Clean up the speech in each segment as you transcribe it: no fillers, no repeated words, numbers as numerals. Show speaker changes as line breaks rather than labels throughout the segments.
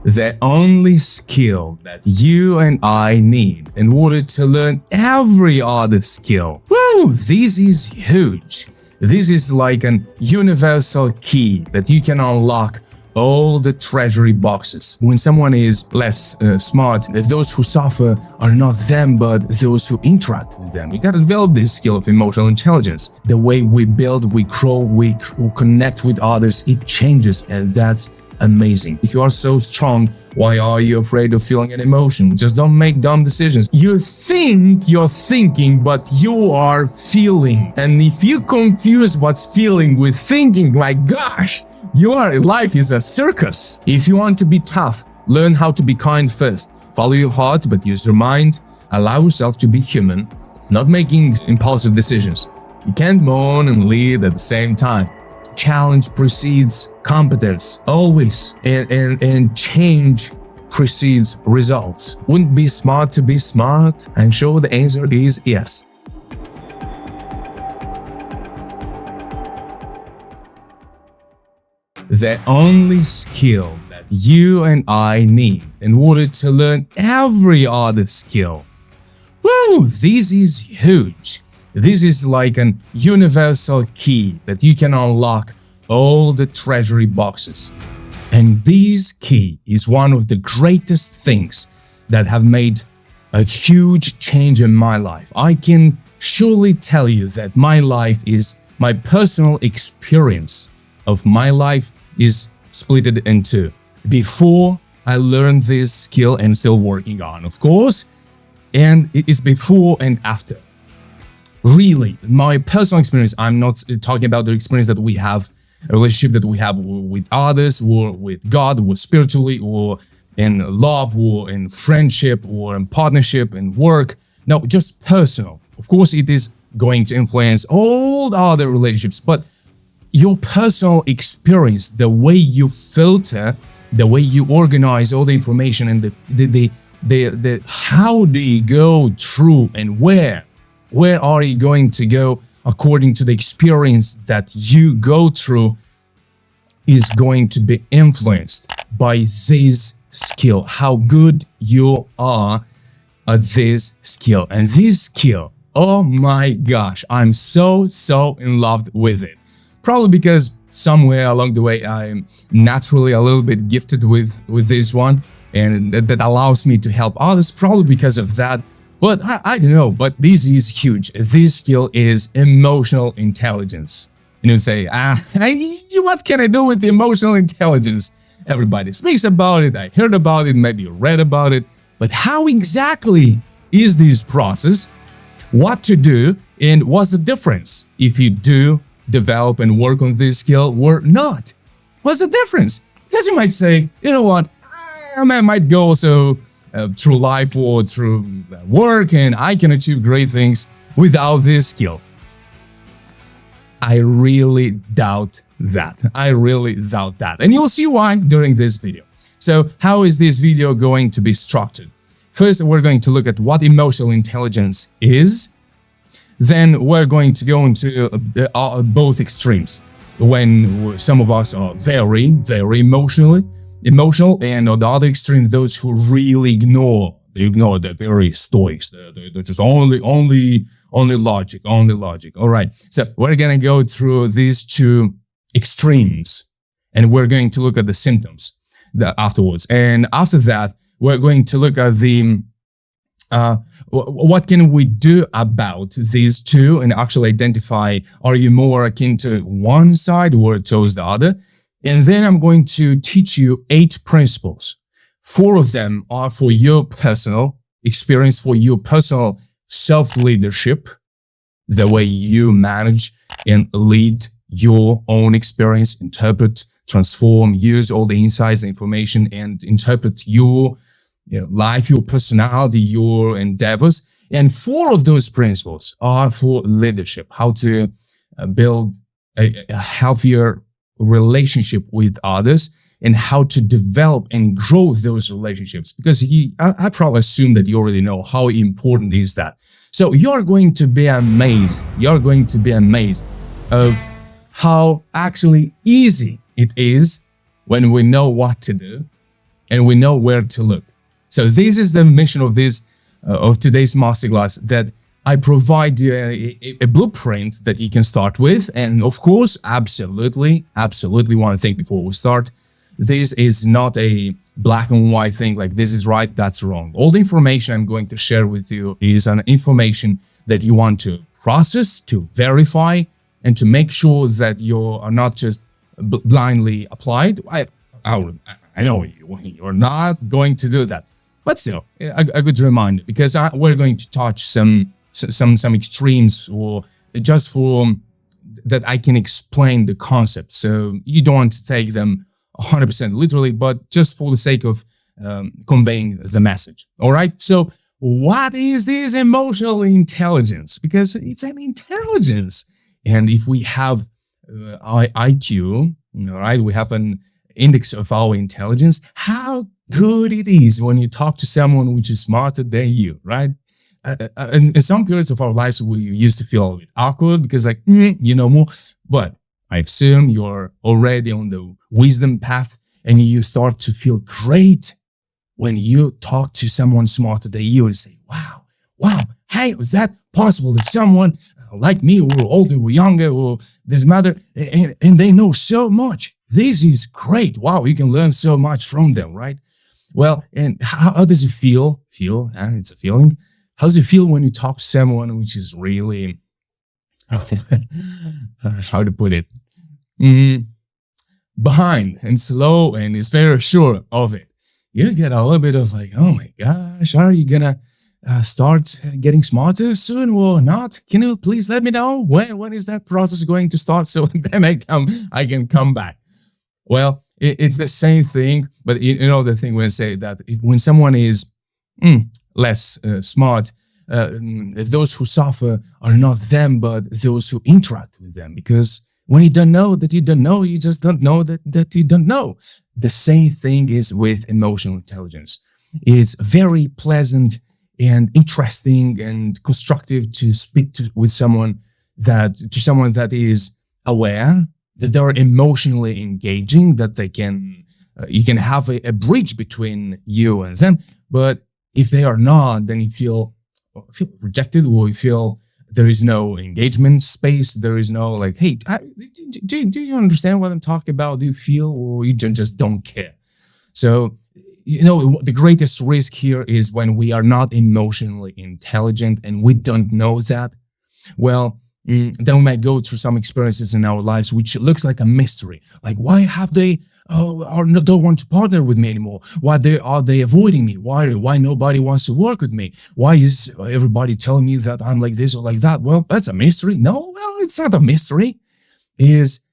The only skill that you and I need in order to learn every other skill. Woo! This is huge. This is like an universal key that you can unlock all the treasury boxes. When someone is less smart, those who suffer are not them, but those who interact with them. We gotta develop this skill of emotional intelligence. The way we build, we grow, we connect with others, it changes, and that's amazing. If you are so strong, why are you afraid of feeling an emotion? Just don't make dumb decisions. You think you're thinking, but you are feeling. And if you confuse what's feeling with thinking, my gosh, your life is a circus. If you want to be tough, learn how to be kind first. Follow your heart, but use your mind. Allow yourself to be human, not making impulsive decisions. You can't moan and lead at the same time. Challenge precedes competence, always, and change precedes results. Wouldn't be smart to be smart? I'm sure the answer is yes. The only skill that you and I need in order to learn every other skill. Woo! This is huge. This is like an universal key that you can unlock all the treasury boxes. And this key is one of the greatest things that have made a huge change in my life. I can surely tell you that my personal experience of my life is split into before I learned this skill and still working on, of course, and it's before and after. Really, my personal experience, I'm not talking about the experience that we have, a relationship that we have with others, or with God, or spiritually, or in love, or in friendship, or in partnership, in work. No, just personal. Of course, it is going to influence all the other relationships, but your personal experience, the way you filter, the way you organize all the information, and the how do you go through and where are you going to go according to the experience that you go through is going to be influenced by this skill, how good you are at this skill. And this skill, oh my gosh, I'm so in love with it. Probably because somewhere along the way I'm naturally a little bit gifted with this one, and that allows me to help others, probably because of that. But I don't know, but this is huge. This skill is emotional intelligence. And you'd say, what can I do with emotional intelligence? Everybody speaks about it, I heard about it, maybe read about it, but how exactly is this process? What to do, and what's the difference if you do develop and work on this skill or not? What's the difference? Because you might say, you know what, I might go also through life or through work and I can achieve great things without this skill. I really doubt that. And you'll see why during this video. So how is this video going to be structured? First, we're going to look at what emotional intelligence is. Then we're going to go into both extremes. When some of us are very emotional, and on the other extreme, those who really ignore the very stoics. They're just only logic. All right. So we're gonna go through these two extremes, and we're going to look at the symptoms afterwards. And after that, we're going to look at the what can we do about these two and actually identify, are you more akin to one side or towards the other? And then I'm going to teach you 8 principles. 4 of them are for your personal experience, for your personal self-leadership, the way you manage and lead your own experience, interpret, transform, use all the insights, information, and interpret your life, your personality, your endeavors. And 4 of those principles are for leadership, how to build a healthier relationship with others and how to develop and grow those relationships. Because I probably assume that you already know how important is that. So you're going to be amazed. You're going to be amazed of how actually easy it is when we know what to do and we know where to look. So this is the mission of today's masterclass, that I provide a blueprint that you can start with. And of course, absolutely one thing before we start. This is not a black and white thing, like this is right, that's wrong. All the information I'm going to share with you is an information that you want to process, to verify, and to make sure that you are not just blindly applied. I know you're not going to do that, but still a good reminder, because we're going to touch some extremes, or just for that I can explain the concept. So you don't want to take them 100% literally, but just for the sake of conveying the message. All right. So what is this emotional intelligence? Because it's an intelligence. And if we have IQ, all right, we have an index of our intelligence, how good it is when you talk to someone which is smarter than you, right? In some periods of our lives, we used to feel a bit awkward because like, you know more, but I assume you're already on the wisdom path, and you start to feel great when you talk to someone smarter than you and say, wow, hey, was that possible that someone like me, or older or younger, or doesn't matter, and they know so much. This is great. Wow, you can learn so much from them, right? Well, and how does it feel? It's a feeling. How does it feel when you talk to someone which is really, how to put it, behind and slow and is very sure of it? You get a little bit of like, oh my gosh, are you gonna start getting smarter soon or not? Can you please let me know when is that process going to start, so then I can come back? Well, it's the same thing, but you know the thing when I say that when someone is less smart, those who suffer are not them, but those who interact with them. Because when you don't know that you don't know, you just don't know that you don't know. The same thing is with emotional intelligence. It's very pleasant and interesting and constructive to speak with someone that is aware, that they're emotionally engaging, that they can you can have a bridge between you and them. But if they are not, then you feel rejected, or you feel there is no engagement space. There is no like, hey, do you understand what I'm talking about? Do you feel, or you just don't care? So, you know, the greatest risk here is when we are not emotionally intelligent and we don't know that. Well, then we might go through some experiences in our lives which looks like a mystery. Like, why have they don't want to partner with me anymore? Why are they avoiding me? Why nobody wants to work with me? Why is everybody telling me that I'm like this or like that? Well, that's a mystery. No, well, it's not a mystery. It's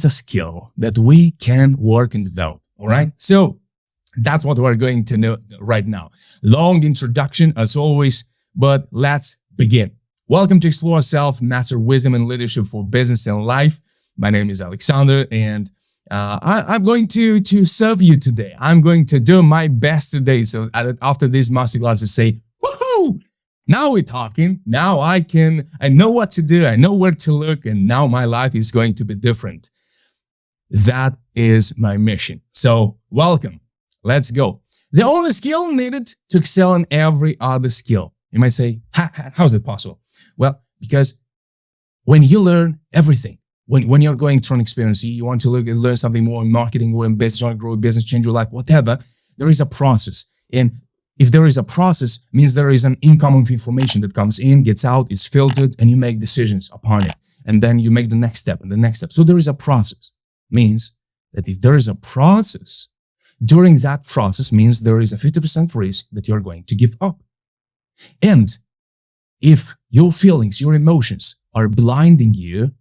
a skill that we can work and develop. All right. So that's what we're going to know right now. Long introduction as always, but let's begin. Welcome to Explore Self, Master Wisdom and Leadership for Business and Life. My name is Alexandr, and I'm going to serve you today. I'm going to do my best today. So after this masterclass, to say, woohoo! Now we're talking. Now I know what to do. I know where to look, and now my life is going to be different. That is my mission. So welcome. Let's go. The only skill needed to excel in every other skill. You might say, how is it possible? Well, because when you learn everything, when you're going through an experience, you want to learn something more in marketing or in business, you want to grow a business, change your life, whatever, there is a process. And if there is a process, means there is an income of information that comes in, gets out, is filtered, and you make decisions upon it. And then you make the next step and the next step. So there is a process. Means that if there is a process, during that process means there is a 50% risk that you're going to give up. And if your feelings, your emotions are blinding you,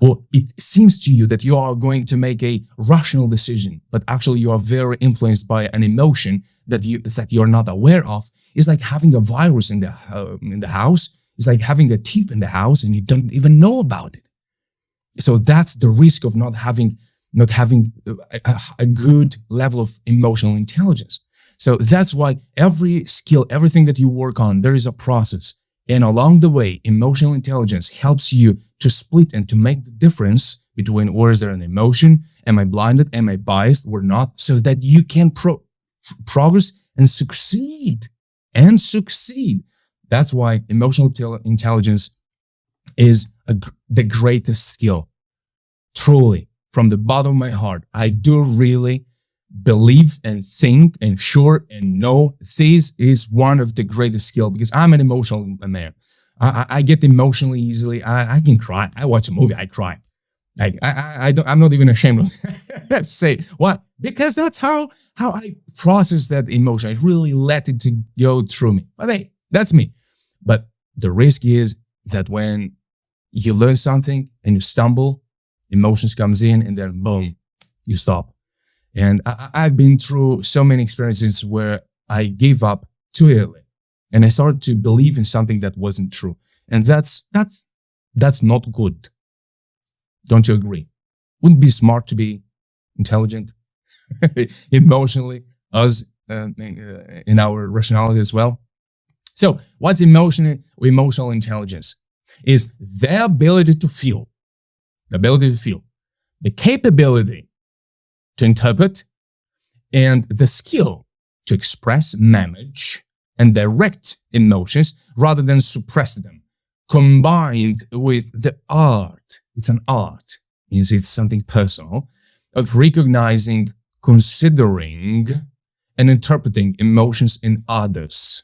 or it seems to you that you are going to make a rational decision, but actually you are very influenced by an emotion that you're not aware of, it's like having a virus in the house. It's like having a thief in the house and you don't even know about it. So that's the risk of not having a good level of emotional intelligence. So that's why every skill, everything that you work on, there is a process. And along the way, emotional intelligence helps you to split and to make the difference between where is there an emotion, am I blinded, am I biased or not, so that you can progress and succeed. That's why emotional intelligence is the greatest skill. Truly, from the bottom of my heart, I do really believe and think and sure and know this is one of the greatest skill, because I'm an emotional man. I get emotionally easily. I can cry. I watch a movie, I cry. Like I'm not even ashamed of that. Say what? Because that's how I process that emotion. I really let it to go through me. But hey, that's me. But the risk is that when you learn something and you stumble, emotions comes in and then boom, you stop. And I've been through so many experiences where I gave up too early and I started to believe in something that wasn't true. And that's not good. Don't you agree? Wouldn't it be smart to be intelligent emotionally, us in our rationality as well? So what's emotional intelligence? Is the ability to feel, the capability to interpret, and the skill to express, manage, and direct emotions rather than suppress them, combined with the art. It's an art, means it's something personal, of recognizing, considering, and interpreting emotions in others.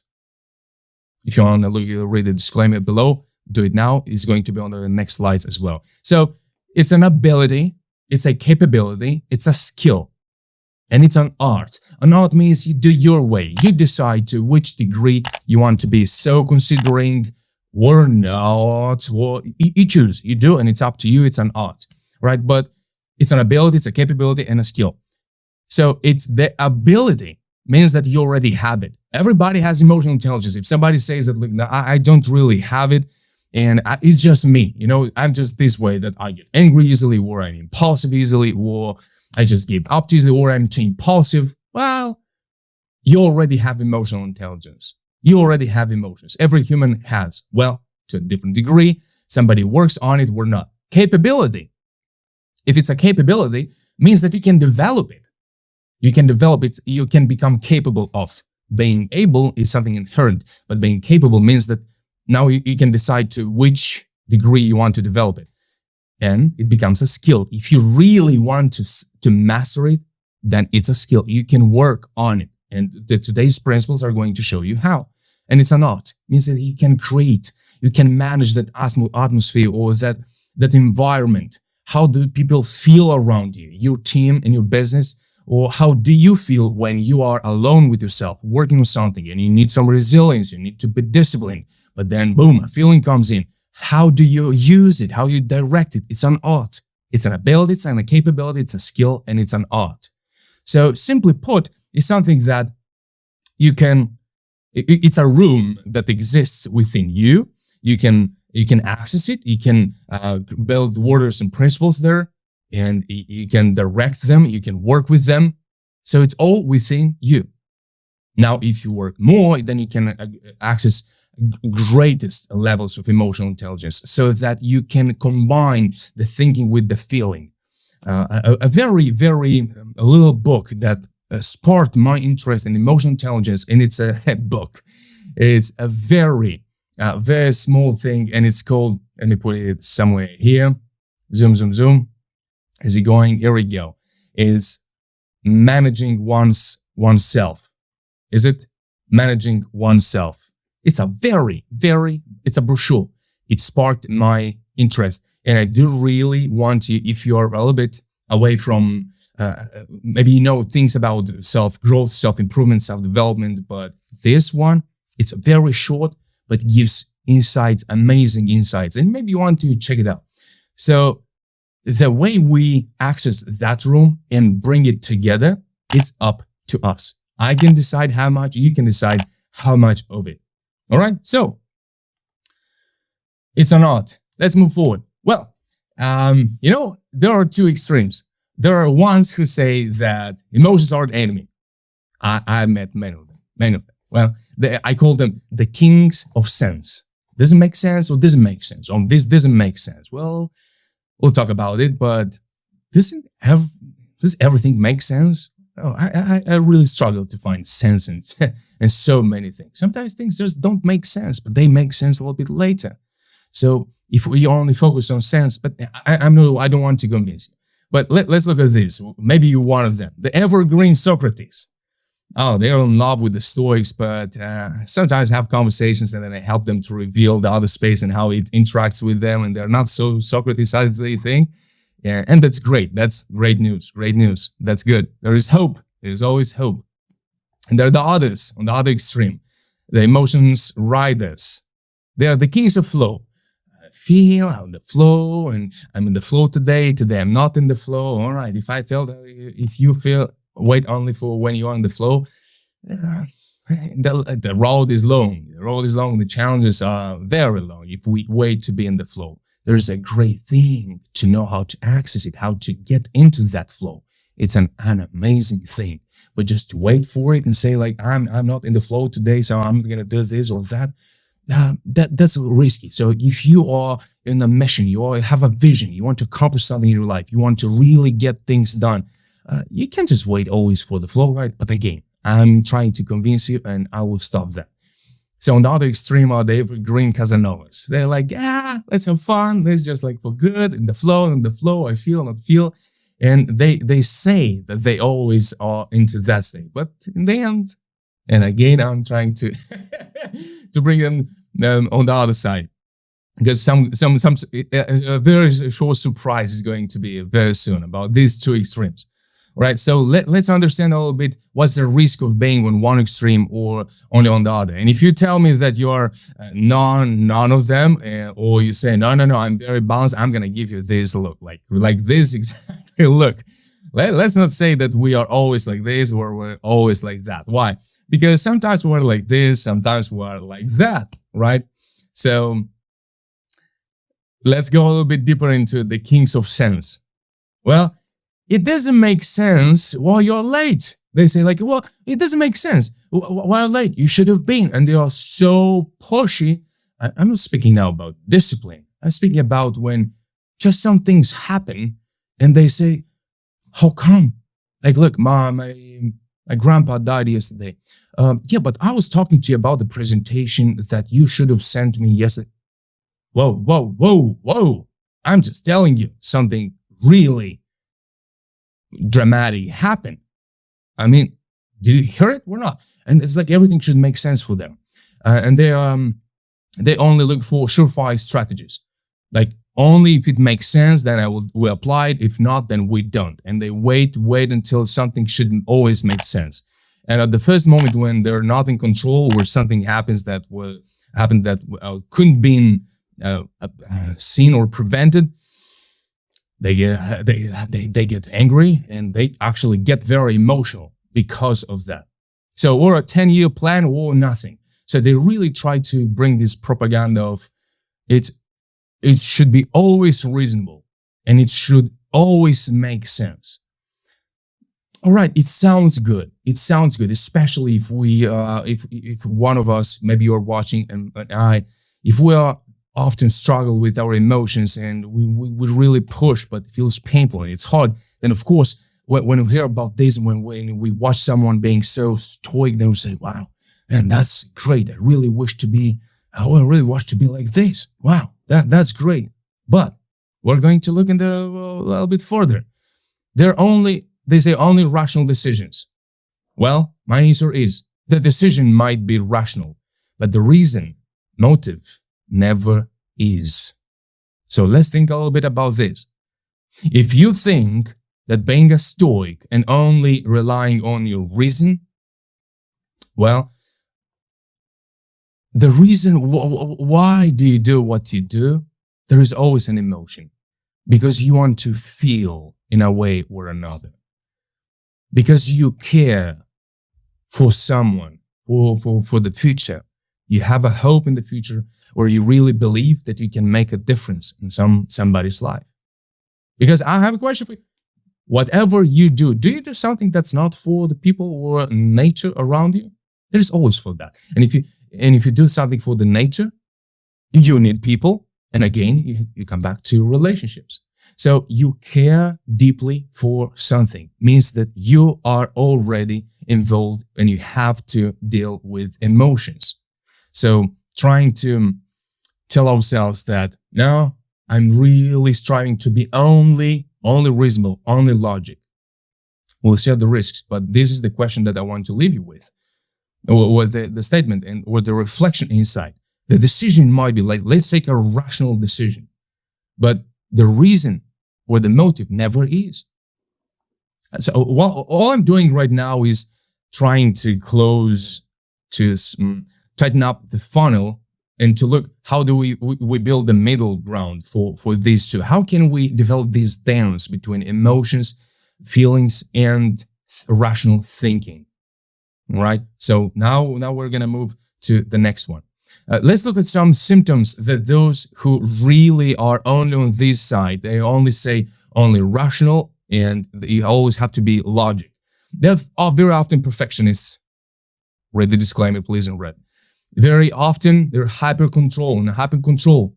If you want to read the disclaimer below, do it now. It's going to be on the next slides as well. So it's an ability, it's a capability, it's a skill, and it's an art. An art means you do your way. You decide to which degree you want to be so considering or not. Or you choose, you do, and it's up to you. It's an art, right? But it's an ability, it's a capability, and a skill. So it's the ability means that you already have it. Everybody has emotional intelligence. If somebody says that, look, no, I don't really have it, and it's just me, I'm just this way, that I get angry easily, or I'm impulsive easily, or I just give up too easily, or I'm too impulsive. Well, you already have emotional intelligence. You already have emotions. Every human has. Well, to a different degree. Somebody works on it or not. Capability. If it's a capability, means that you can develop it. You can develop it. You can become capable of. Being able is something inherent, but being capable means that now you can decide to which degree you want to develop it. And it becomes a skill. If you really want to master it, then it's a skill. You can work on it. And today's principles are going to show you how. And it's an art. It means that you can create, you can manage that atmosphere or that environment. How do people feel around you, your team and your business? Or how do you feel when you are alone with yourself, working on something, and you need some resilience, you need to be disciplined, but then boom, a feeling comes in. How do you use it? How you direct it? It's an art. It's an ability, it's a capability, it's a skill, and it's an art. So simply put, it's something that it's a room that exists within you. You can access it. You can build orders and principles there. And you can direct them, you can work with them. So it's all within you. Now, if you work more, then you can access greatest levels of emotional intelligence so that you can combine the thinking with the feeling. A very, very little book that sparked my interest in emotional intelligence, and it's a book. It's a very small thing, and it's called, let me put it somewhere here. Zoom. Is it going? Here we go. Is managing oneself. Is it managing oneself? It's a it's a brochure. It sparked my interest. And I do really want to, if you are a little bit away from, maybe things about self-growth, self-improvement, self-development, but this one, it's very short, but gives insights, amazing insights. And maybe you want to check it out. So, the way we access that room and bring it together, it's up to us. I can decide how much, you can decide how much of it. All right. So it's an art. Let's move forward. Well, there are two extremes. There are ones who say that emotions are the enemy. I've met many of them. Well, I call them the kings of sense. Does it make sense or doesn't make sense? This doesn't make sense. Well, we'll talk about it, but does everything make sense? I really struggle to find sense in so many things. Sometimes things just don't make sense, but they make sense a little bit later. So if we only focus on sense, but I don't want to convince you. But let's look at this. Maybe you're one of them. The evergreen Socrates. Oh, they're in love with the Stoics, but sometimes have conversations and then I help them to reveal the other space and how it interacts with them, and they're not so Socrates as they think. Yeah, and that's great. That's great news. Great news. That's good. There is hope. There is always hope. And there are the others on the other extreme, the emotions riders. They are the kings of flow. I feel I'm in the flow, and I'm in the flow today. Today I'm not in the flow. All right. If you feel, wait only for when you are in the flow. The road is long. The road is long. The challenges are very long if we wait to be in the flow. There's a great thing to know how to access it, how to get into that flow. It's an amazing thing. But just to wait for it and say like, I'm not in the flow today, so I'm going to do this or that, that's risky. So if you are in a mission, you have a vision, you want to accomplish something in your life, you want to really get things done, you can't just wait always for the flow, right? But again, I'm trying to convince you and I will stop that. So on the other extreme are the evergreen Casanovas. They're like, let's have fun. Let's just like for good in the flow, I feel, not feel. And they say that they always are into that state. But in the end, and again, I'm trying to, to bring them on the other side. Because a very short surprise is going to be very soon about these two extremes. Right, so let's understand a little bit what's the risk of being on one extreme or only on the other. And if you tell me that you are none of them, or you say no, I'm very balanced, I'm gonna give you this look, like this exactly look. Let's not say that we are always like this or we're always like that. Why? Because sometimes we're like this, sometimes we're like that, right? So let's go a little bit deeper into the kings of sense. Well, it doesn't make sense while you're late. They say like, well, it doesn't make sense. While late, you should have been. And they are so pushy. I'm not speaking now about discipline. I'm speaking about when just some things happen and they say, how come? Like, look, my grandpa died yesterday. Yeah, but I was talking to you about the presentation that you should have sent me yesterday. Whoa. I'm just telling you something really dramatic happened. I mean, did you hear it or not? And it's like everything should make sense for them. And they only look for surefire strategies. Like only if it makes sense, then we apply it. If not, then we don't. And they wait until something should always make sense. And at the first moment when they're not in control, or something happens that couldn't be seen or prevented, they get angry and they actually get very emotional because of that. So, or a 10-year plan or nothing. So they really try to bring this propaganda of it should be always reasonable and it should always make sense. All right, it sounds good. It sounds good, especially if if one of us, maybe you're watching and if we are often struggle with our emotions and we really push, but it feels painful and it's hard. Then of course, when we hear about this, when we watch someone being so stoic, then we say, wow, man, that's great. I really wish to be like this. Wow, that's great. But we're going to look into a little bit further. They say only rational decisions. Well, my answer is the decision might be rational, but the reason, motive, never is. So let's think a little bit about this. If you think that being a stoic and only relying on your reason, well, the reason why do you do what you do, there is always an emotion. Because you want to feel in a way or another. Because you care for someone, for the future. You have a hope in the future, or you really believe that you can make a difference in somebody's life. Because I have a question for you. Whatever you do you do something that's not for the people or nature around you? There's always for that. And if you do something for the nature, you need people. And again, you come back to relationships. So you care deeply for something means that you are already involved and you have to deal with emotions. So trying to tell ourselves that, no, I'm really striving to be only reasonable, only logic. We'll share the risks, but this is the question that I want to leave you with, or the statement and or the reflection inside. The decision might be like, let's take a rational decision, but the reason or the motive never is. So all I'm doing right now is trying to tighten up the funnel and to look, how do we build the middle ground for these two? How can we develop this dance between emotions, feelings, and rational thinking? Right? So now we're going to move to the next one. Let's look at some symptoms that those who really are only on this side, they only say only rational and you always have to be logic. They're very often perfectionists. Read the disclaimer, please, in red. Very often they're hyper control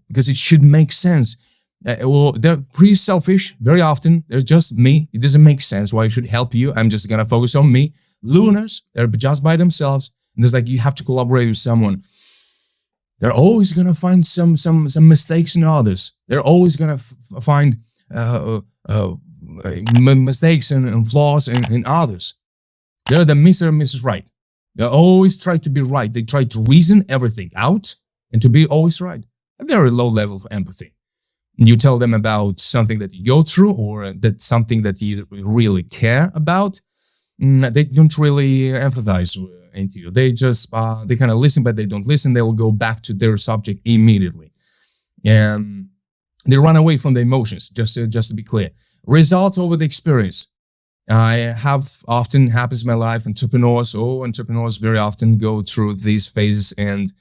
because it should make sense. Well, they're pretty selfish. Very often they're just me. It doesn't make sense why I should help you. I'm just going to focus on me. Lunars, they're just by themselves. And there's like, you have to collaborate with someone. They're always going to find some mistakes in others. They're always going to find mistakes and flaws in others. They're the Mr. and Mrs. Right. They always try to be right. They try to reason everything out and to be always right. A very low level of empathy. You tell them about something that you go through or that's something that you really care about. They don't really empathize into you. They just, they kind of listen, but they don't listen. They will go back to their subject immediately. And they run away from the emotions, just to be clear. Results over the experience. I have often happens in my life. Entrepreneurs very often go through these phases, and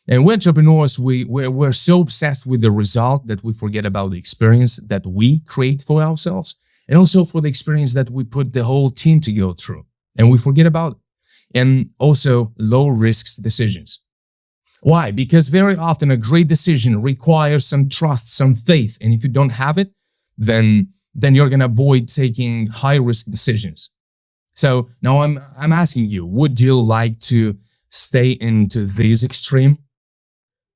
we're entrepreneurs. We're so obsessed with the result that we forget about the experience that we create for ourselves, and also for the experience that we put the whole team to go through, and we forget about it. And also low risks decisions. Why? Because very often a great decision requires some trust, some faith, and if you don't have it, then you're going to avoid taking high-risk decisions. So now I'm asking you, would you like to stay into this extreme?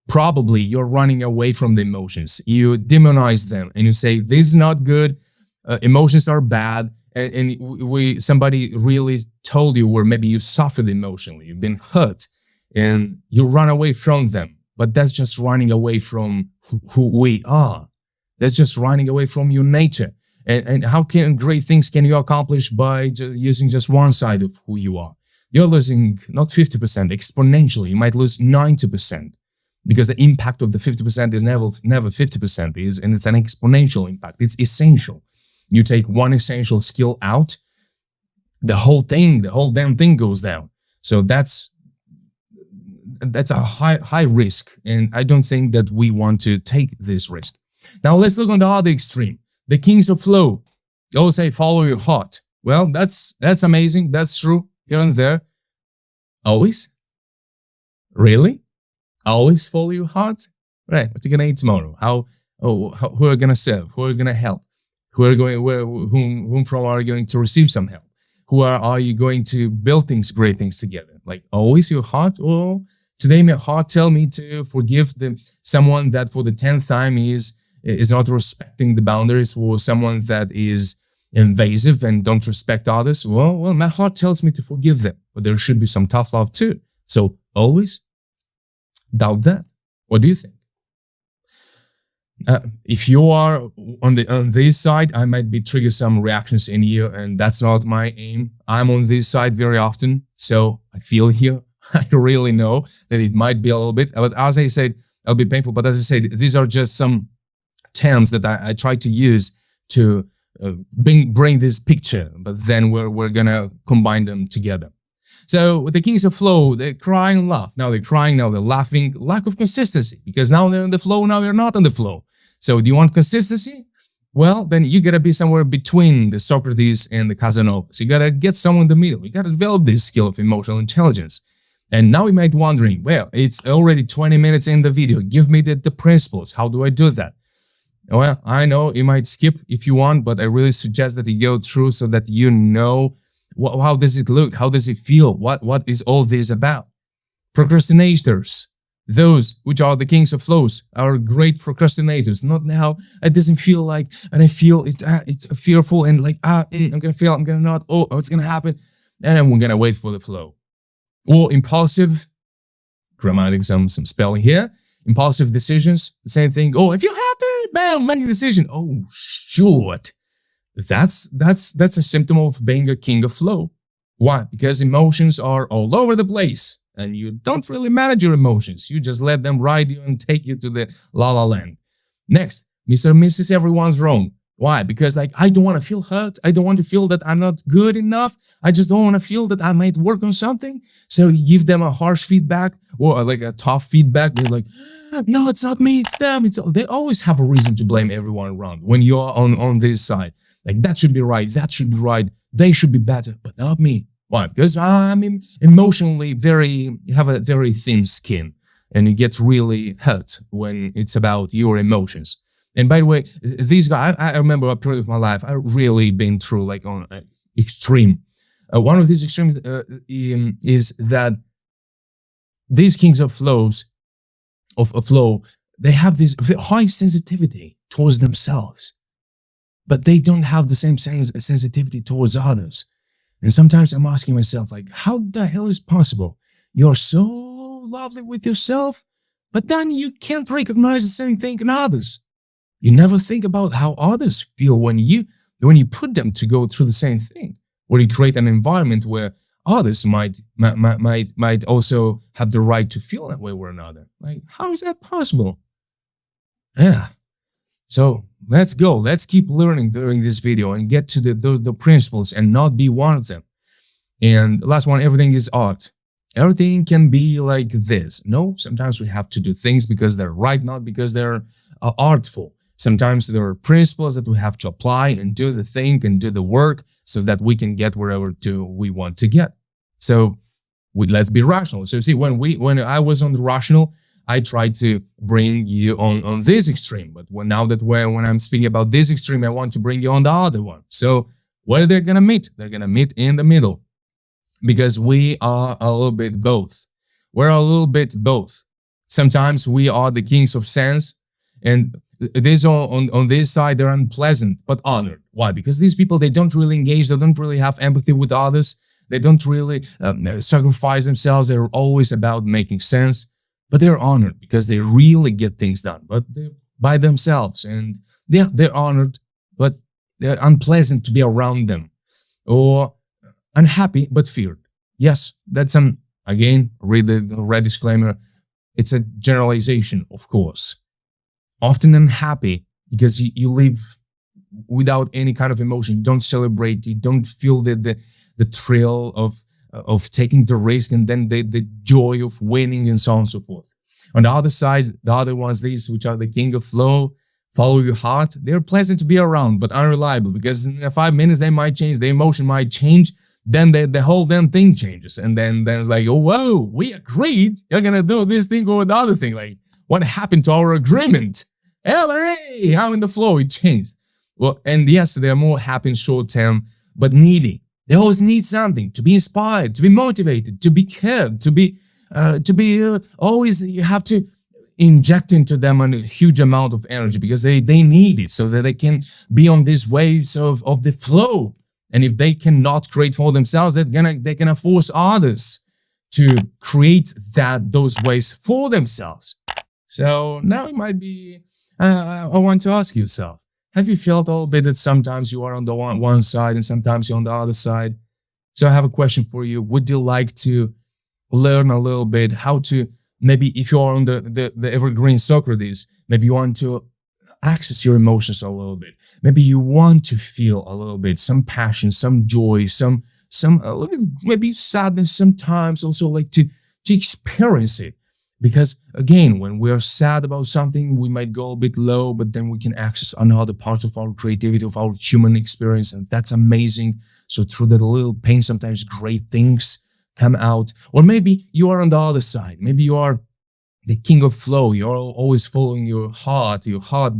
Probably you're running away from the emotions. You demonize them and you say, this is not good, emotions are bad, and somebody really told you, or maybe you suffered emotionally, you've been hurt, and you run away from them. But that's just running away from who we are. That's just running away from your nature. And how great things can you accomplish by using just one side of who you are? You're losing not 50%, exponentially. You might lose 90% because the impact of the 50% is never 50%, and it's an exponential impact. It's essential. You take one essential skill out, the whole damn thing goes down. So that's a high risk, and I don't think that we want to take this risk. Now let's look on the other extreme. The kings of flow. They always say, follow your heart. Well, that's amazing. That's true. Here and there. Always? Really? Always follow your heart? Right. What are you going to eat tomorrow? Who are you going to serve? Who are you going to help? Whom from are you going to receive some help? Who are you going to build great things together? Like always your heart? Or today my heart tell me to forgive someone that for the 10th time is not respecting the boundaries, or someone that is invasive and don't respect others. Well, my heart tells me to forgive them, but there should be some tough love too. So always doubt that. What do you think? If you are on this side, I might be trigger some reactions in you, and that's not my aim. I'm on this side very often, so I feel here. I really know that it might be a little bit, but as I said, it'll be painful. But as I said, these are just some terms that I try to use to bring this picture, but then we're gonna combine them together. So with the kings of flow, they cry and laugh. Now they're crying, now they're laughing. Lack of consistency, because now they're in the flow, now they're not in the flow. So do you want consistency? Well, then you gotta be somewhere between the Socrates and the Casanovas. You gotta get somewhere in the middle. You gotta develop this skill of emotional intelligence. And now you might be wondering, well, it's already 20 minutes in the video. Give me the principles. How do I do that? Well, I know you might skip if you want, but I really suggest that you go through so that you know how does it look, how does it feel, what is all this about. Procrastinators, those which are the kings of flows, are great procrastinators. Not now, it doesn't feel like, and I feel it's fearful and like, I'm gonna fail, I'm gonna not, what's gonna happen? And then we're gonna wait for the flow. Or impulsive, grammatic, some spelling here. Impulsive decisions, the same thing. I feel happy, bam, make a decision. Oh, shoot. That's a symptom of being a king of flow. Why? Because emotions are all over the place and you don't really manage your emotions. You just let them ride you and take you to the la la land. Next, Mr. and Mrs. Everyone's wrong. Why? Because like, I don't want to feel hurt. I don't want to feel that I'm not good enough. I just don't want to feel that I might work on something. So you give them a harsh feedback or like a tough feedback. They're like, no, it's not me, it's them. They always have a reason to blame everyone around when you're on this side. Like, that should be right. That should be right. They should be better, but not me. Why? Because I'm emotionally have a very thin skin and it gets really hurt when it's about your emotions. And by the way, these guys, I remember a period of my life, I've really been through like on extreme. One of these extremes is that these kings of flow, they have this high sensitivity towards themselves, but they don't have the same sensitivity towards others. And sometimes I'm asking myself, like, how the hell is possible? You're so lovely with yourself, but then you can't recognize the same thing in others. You never think about how others feel when you put them to go through the same thing, or you create an environment where others might also have the right to feel that way or another. Like, how is that possible? Yeah. So let's go. Let's keep learning during this video and get to the principles and not be one of them. And the last one, everything is art. Everything can be like this. No, sometimes we have to do things because they're right, not because they're artful. Sometimes there are principles that we have to apply and do the thing and do the work so that we can get wherever we want to get. So let's be rational. So see, when I was on the rational, I tried to bring you on this extreme. But when I'm speaking about this extreme, I want to bring you on the other one. So where they're going to meet? They're going to meet in the middle because we are a little bit both. We're a little bit both. Sometimes we are the kings of sense, and this on this side, they're unpleasant, but honored. Why? Because these people, they don't really engage. They don't really have empathy with others. They don't really sacrifice themselves. They're always about making sense, but they're honored because they really get things done, but they're by themselves. And they're honored, but they're unpleasant to be around them, or unhappy, but feared. Yes, that's again, read the red disclaimer. It's a generalization, of course. Often unhappy because you live without any kind of emotion. You don't celebrate. You don't feel the thrill of taking the risk and then the joy of winning and so on and so forth. On the other side, the other ones, these which are the king of flow, follow your heart. They're pleasant to be around, but unreliable because in 5 minutes they might change. The emotion might change. Then the whole damn thing changes. And then it's like, oh, whoa, we agreed. You're going to do this thing or the other thing. Like, what happened to our agreement? Hey, I'm in the flow. It changed. Well, and yes, they're more happy in short term, but needy. They always need something to be inspired, to be motivated, to be cared, to be always. You have to inject into them a huge amount of energy because they need it so that they can be on these waves of the flow. And if they cannot create for themselves, they're gonna force others to create those waves for themselves. So now it might be. I want to ask yourself: have you felt a little bit that sometimes you are on the one side and sometimes you're on the other side? So I have a question for you. Would you like to learn a little bit how to, maybe if you are on the evergreen Socrates, maybe you want to access your emotions a little bit. Maybe you want to feel a little bit, some passion, some joy, some a little bit, maybe sadness sometimes, also like to experience it. Because again, when we are sad about something, we might go a bit low, but then we can access another part of our creativity, of our human experience, and that's amazing. So through that little pain, sometimes great things come out. Or maybe you are on the other side. Maybe you are the king of flow. You're always following your heart,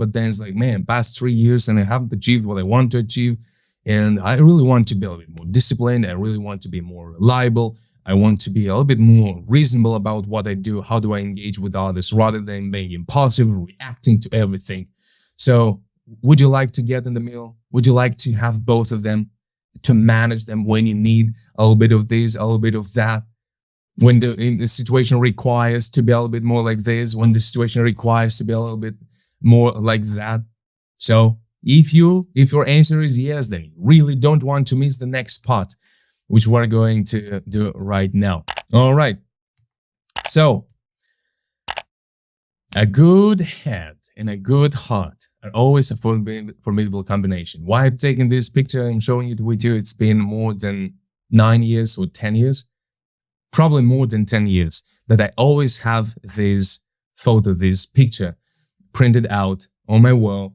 but then it's like, man, past 3 years and I haven't achieved what I want to achieve. And I really want to be a bit more disciplined. I really want to be more reliable. I want to be a little bit more reasonable about what I do. How do I engage with others rather than being impulsive, reacting to everything? So would you like to get in the middle? Would you like to have both of them, to manage them when you need a little bit of this, a little bit of that? When the situation requires to be a little bit more like this, when the situation requires to be a little bit more like that. So if your answer is yes, then you really don't want to miss the next part, which we're going to do right now. All right. So a good head and a good heart are always a formidable combination. Why I'm taking this picture and showing it with you? It's been more than 9 years or 10 years, probably more than 10 years, that I always have this photo, this picture printed out on my wall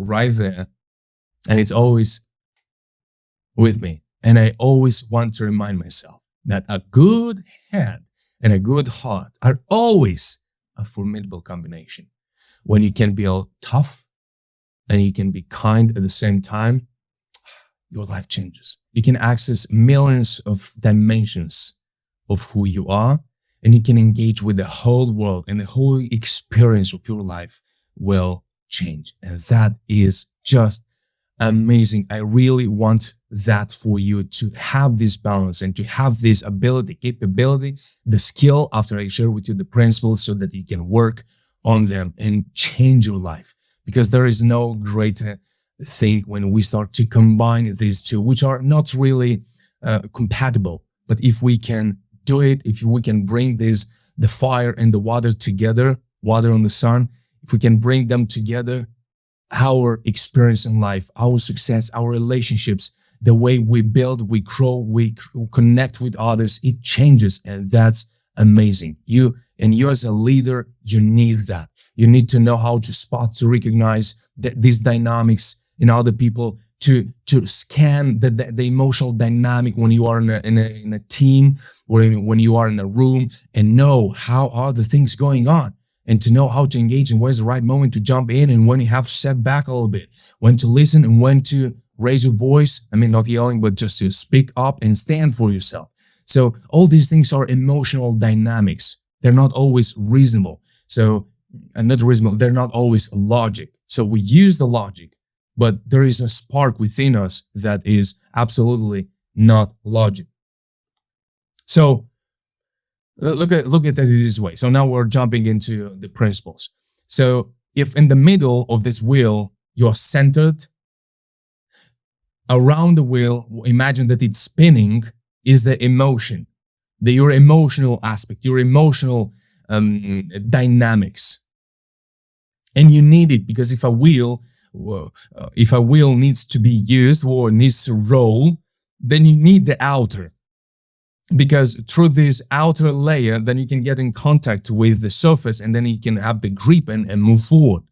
right there. And it's always with me. And I always want to remind myself that a good head and a good heart are always a formidable combination. When you can be all tough and you can be kind at the same time, your life changes. You can access millions of dimensions of who you are, and you can engage with the whole world, and the whole experience of your life will change. And that is just amazing. I really want that for you, to have this balance and to have this ability, capability, the skill after I share with you the principles, so that you can work on them and change your life. Because there is no greater thing when we start to combine these two, which are not really compatible. But if we can do it, if we can bring the fire and the water together, water and the sun, if we can bring them together, our experience in life, our success, our relationships, the way we build, we grow, we connect with others, it changes. And that's amazing. You as a leader, you need that. You need to know how to spot, to recognize these dynamics in other people, to scan the emotional dynamic when you are in a team, or when you are in a room, and know how are the things going on, and to know how to engage and where's the right moment to jump in, and when you have to step back a little bit, when to listen and when to raise your voice. I mean, not yelling, but just to speak up and stand for yourself. So all these things are emotional dynamics. They're not always reasonable. They're not always logic. So we use the logic, but there is a spark within us that is absolutely not logic. So look at it this way. So now we're jumping into the principles. So if in the middle of this wheel, you're centered, around the wheel, imagine that it's spinning, is the emotion, your emotional aspect, your emotional dynamics. And you need it, because if a wheel needs to be used or needs to roll, then you need the outer. Because through this outer layer, then you can get in contact with the surface, and then you can have the grip and move forward.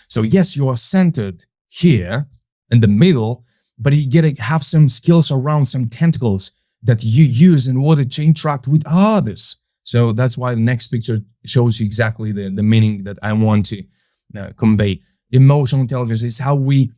So yes, you are centered here in the middle, but you get to have some skills around, some tentacles that you use in order to interact with others. So that's why the next picture shows you exactly the meaning that I want to convey. Emotional intelligence is how we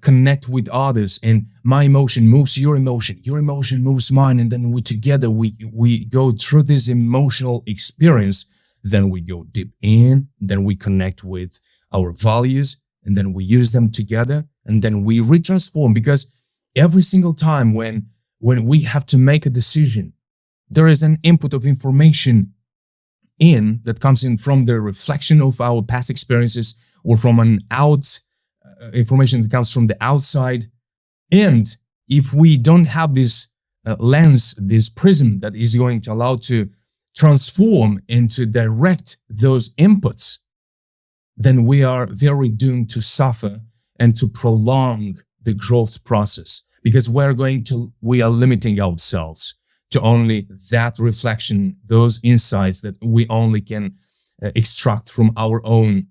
connect with others, and my emotion moves your emotion moves mine, and then together we go through this emotional experience. Then we go deep in, then we connect with our values, and then we use them together, and then we retransform. Because every single time when we have to make a decision, there is an input of information that comes in from the reflection of our past experiences, or from an information that comes from the outside. And if we don't have this lens, this prism that is going to allow to transform and to direct those inputs, then we are very doomed to suffer and to prolong the growth process, because we are limiting ourselves to only that reflection, those insights that we only can extract from our own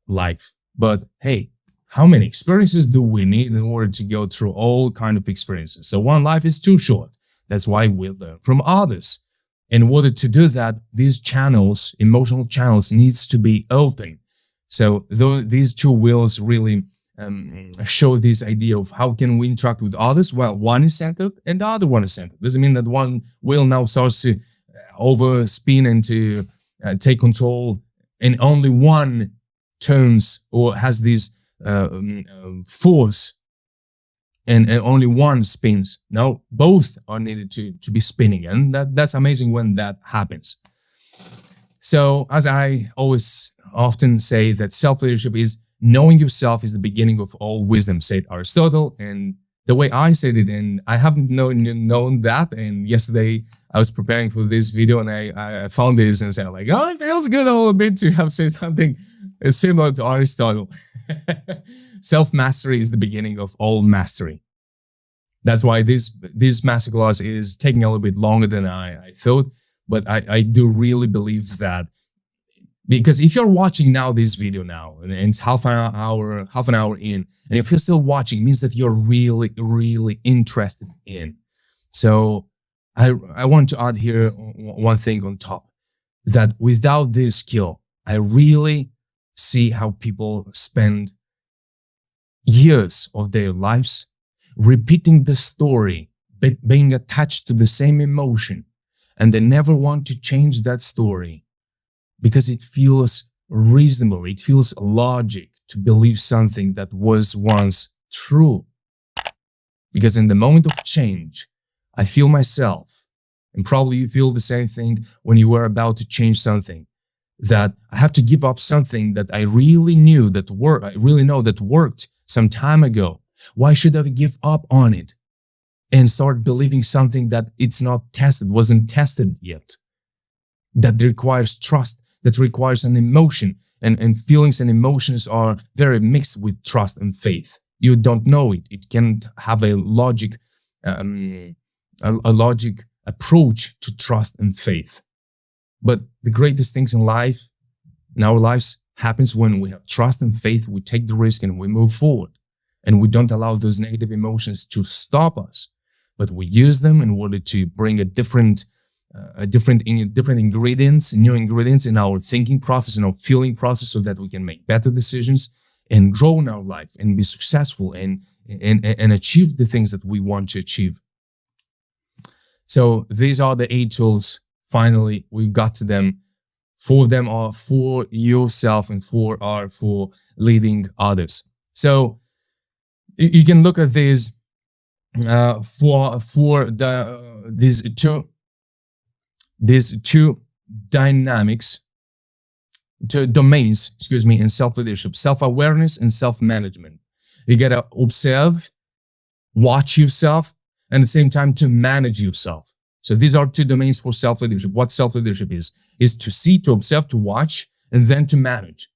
life. But hey, how many experiences do we need in order to go through all kinds of experiences? So one life is too short. That's why we learn from others. In order to do that, these channels, emotional channels, needs to be open. So these two wheels really show this idea of how can we interact with others. Well, one is centered and the other one is centered. Doesn't mean that one wheel now starts to overspin and to take control, and only one turns or has this force and only one spins. No, both are needed to be spinning, and that's amazing when that happens. So as I often say, that self-leadership is knowing yourself is the beginning of all wisdom, said Aristotle. And the way I said it, and I haven't known that, and yesterday I was preparing for this video and I found this and said like, oh, it feels good a little bit to have said something similar to Aristotle. Self-mastery is the beginning of all mastery. That's why this masterclass is taking a little bit longer than I thought, but I do really believe that, because if you're watching now this video now, and it's half an hour in, and if you're still watching, it means that you're really, really interested in. So I want to add here one thing on top, that without this skill, I really see how people spend years of their lives repeating the story, being attached to the same emotion, and they never want to change that story because it feels reasonable, it feels logic to believe something that was once true. Because in the moment of change, I feel myself, and probably you feel the same thing when you were about to change something, that I have to give up something that I really know that worked some time ago. Why should I give up on it and start believing something that it's not tested, wasn't tested yet? That requires trust, that requires an emotion, and feelings and emotions are very mixed with trust and faith. You don't know it. It can't have a logic approach to trust and faith. But the greatest things in life, in our lives, happens when we have trust and faith, we take the risk and we move forward. And we don't allow those negative emotions to stop us, but we use them in order to bring different ingredients, new ingredients in our thinking process, in our feeling process, so that we can make better decisions and grow in our life and be successful and achieve the things that we want to achieve. So these are the 8 tools. Finally, we've got to them. 4 of them are for yourself and 4 are for leading others. So you can look at these these two domains, in self-leadership: self-awareness and self-management. You gotta observe, watch yourself, and at the same time to manage yourself. So these are 2 domains for self-leadership. What self-leadership is to see, to observe, to watch, and then to manage,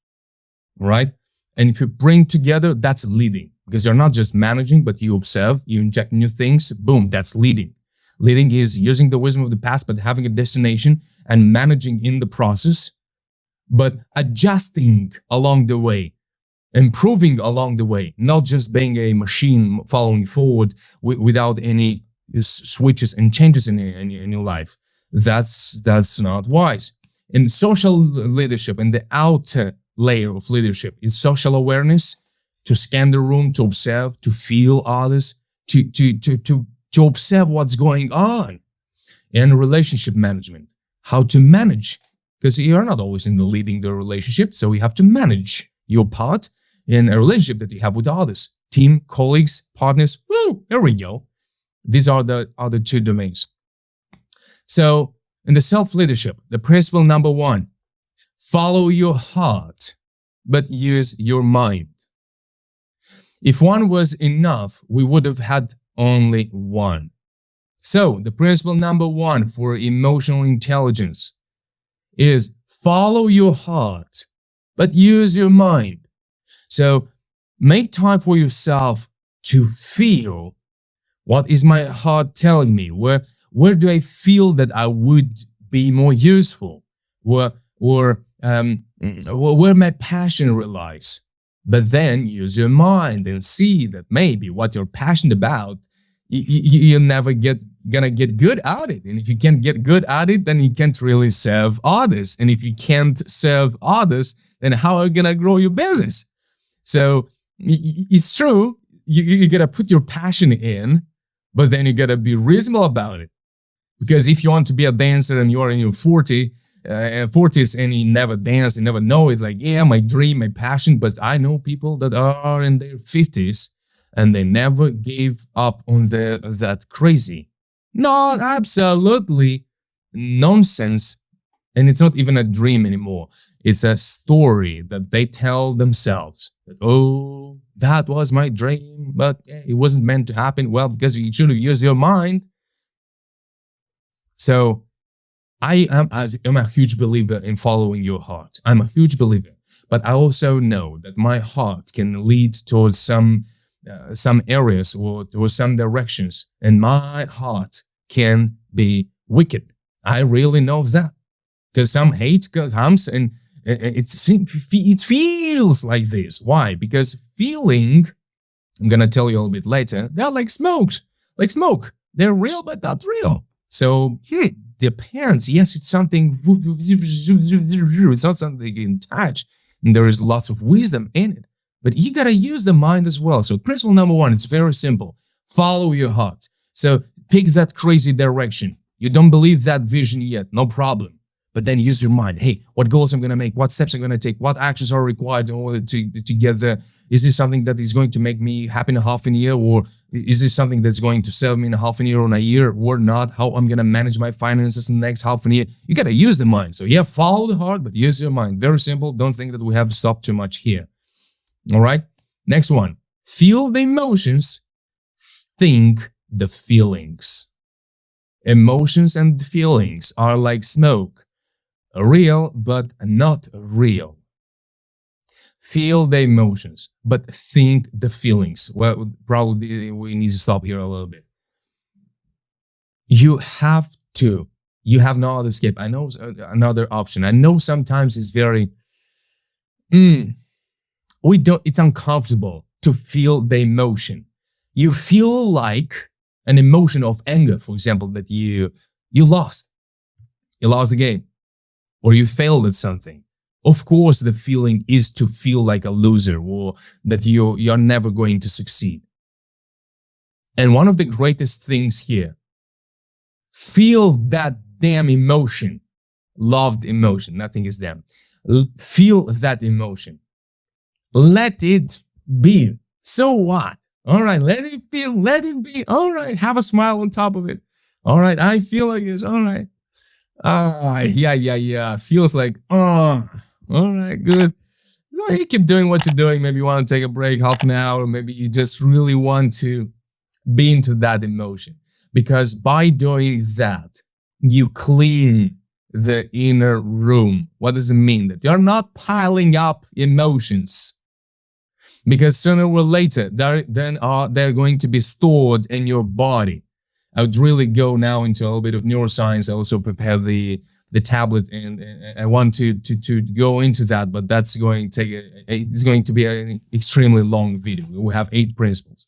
right? And if you bring together, that's leading, because you're not just managing, but you observe, you inject new things, boom, that's leading. Leading is using the wisdom of the past, but having a destination and managing in the process, but adjusting along the way, improving along the way, not just being a machine following forward without any switches and changes in your life. That's not wise. In social leadership, in the outer layer of leadership, is social awareness, to scan the room, to observe, to feel others, to observe what's going on. And relationship management, how to manage, because you're not always in the leading the relationship, so you have to manage your part in a relationship that you have with others, team, colleagues, partners. Woo, there we go. These are the other 2 domains. So in the self-leadership, the principle number 1, follow your heart, but use your mind. If one was enough, we would have had only one. So the principle number 1 for emotional intelligence is follow your heart, but use your mind. So make time for yourself to feel, what is my heart telling me? Where do I feel that I would be more useful? Where my passion relies? But then use your mind and see that maybe what you're passionate about, you're never gonna get good at it. And if you can't get good at it, then you can't really serve others. And if you can't serve others, then how are you gonna grow your business? So it's true, you gotta put your passion in, but then you gotta be reasonable about it. Because if you want to be a dancer and you're in your 40s and you never dance, you never know it, like, yeah, my dream, my passion, but I know people that are in their 50s and they never gave up on that crazy. Not absolutely nonsense. And it's not even a dream anymore. It's a story that they tell themselves that, oh, that was my dream, but it wasn't meant to happen. Well, because you should have used your mind. So I am a huge believer in following your heart. I'm a huge believer, but I also know that my heart can lead towards some areas or towards some directions, and my heart can be wicked. I really know that. Because some hate comes and it feels like this. Why? Because feeling, I'm going to tell you a little bit later, they're like smoke. They're real, but not real. So, depends. Yes, it's something, it's not something you can touch. And there is lots of wisdom in it. But you got to use the mind as well. So principle number one, it's very simple. Follow your heart. So pick that crazy direction. You don't believe that vision yet, no problem. But then use your mind. Hey, what goals I'm going to make? What steps I'm going to take? What actions are required in order to get there? Is this something that is going to make me happy in a half a year? Or is this something that's going to serve me in a half a year or in a year or not? How I'm going to manage my finances in the next half a year? You got to use the mind. So yeah, follow the heart, but use your mind. Very simple. Don't think that we have to stop too much here. All right. Next one. Feel the emotions. Think the feelings. Emotions and feelings are like smoke. Real, but not real. Feel the emotions, but think the feelings. Well, probably we need to stop here a little bit. You have no other escape. I know another option. I know sometimes it's very, it's uncomfortable to feel the emotion. You feel like an emotion of anger, for example, that you lost. You lost the game. Or you failed at something. Of course, the feeling is to feel like a loser or that you're never going to succeed. And one of the greatest things here, feel that damn emotion. Loved emotion, nothing is damn. Feel that emotion. Let it be. So what? All right, let it feel, let it be. All right, have a smile on top of it. All right, I feel like this. All right. Yeah. Feels like, all right, good. You keep doing what you're doing. Maybe you want to take a break, half an hour. Maybe you just really want to be into that emotion. Because by doing that, you clean the inner room. What does it mean? That you're not piling up emotions. Because sooner or later, they're going to be stored in your body. I would really go now into a little bit of neuroscience. I also prepare the tablet, and I want to go into that, but that's going to take it's going to be an extremely long video. We have 8 principles.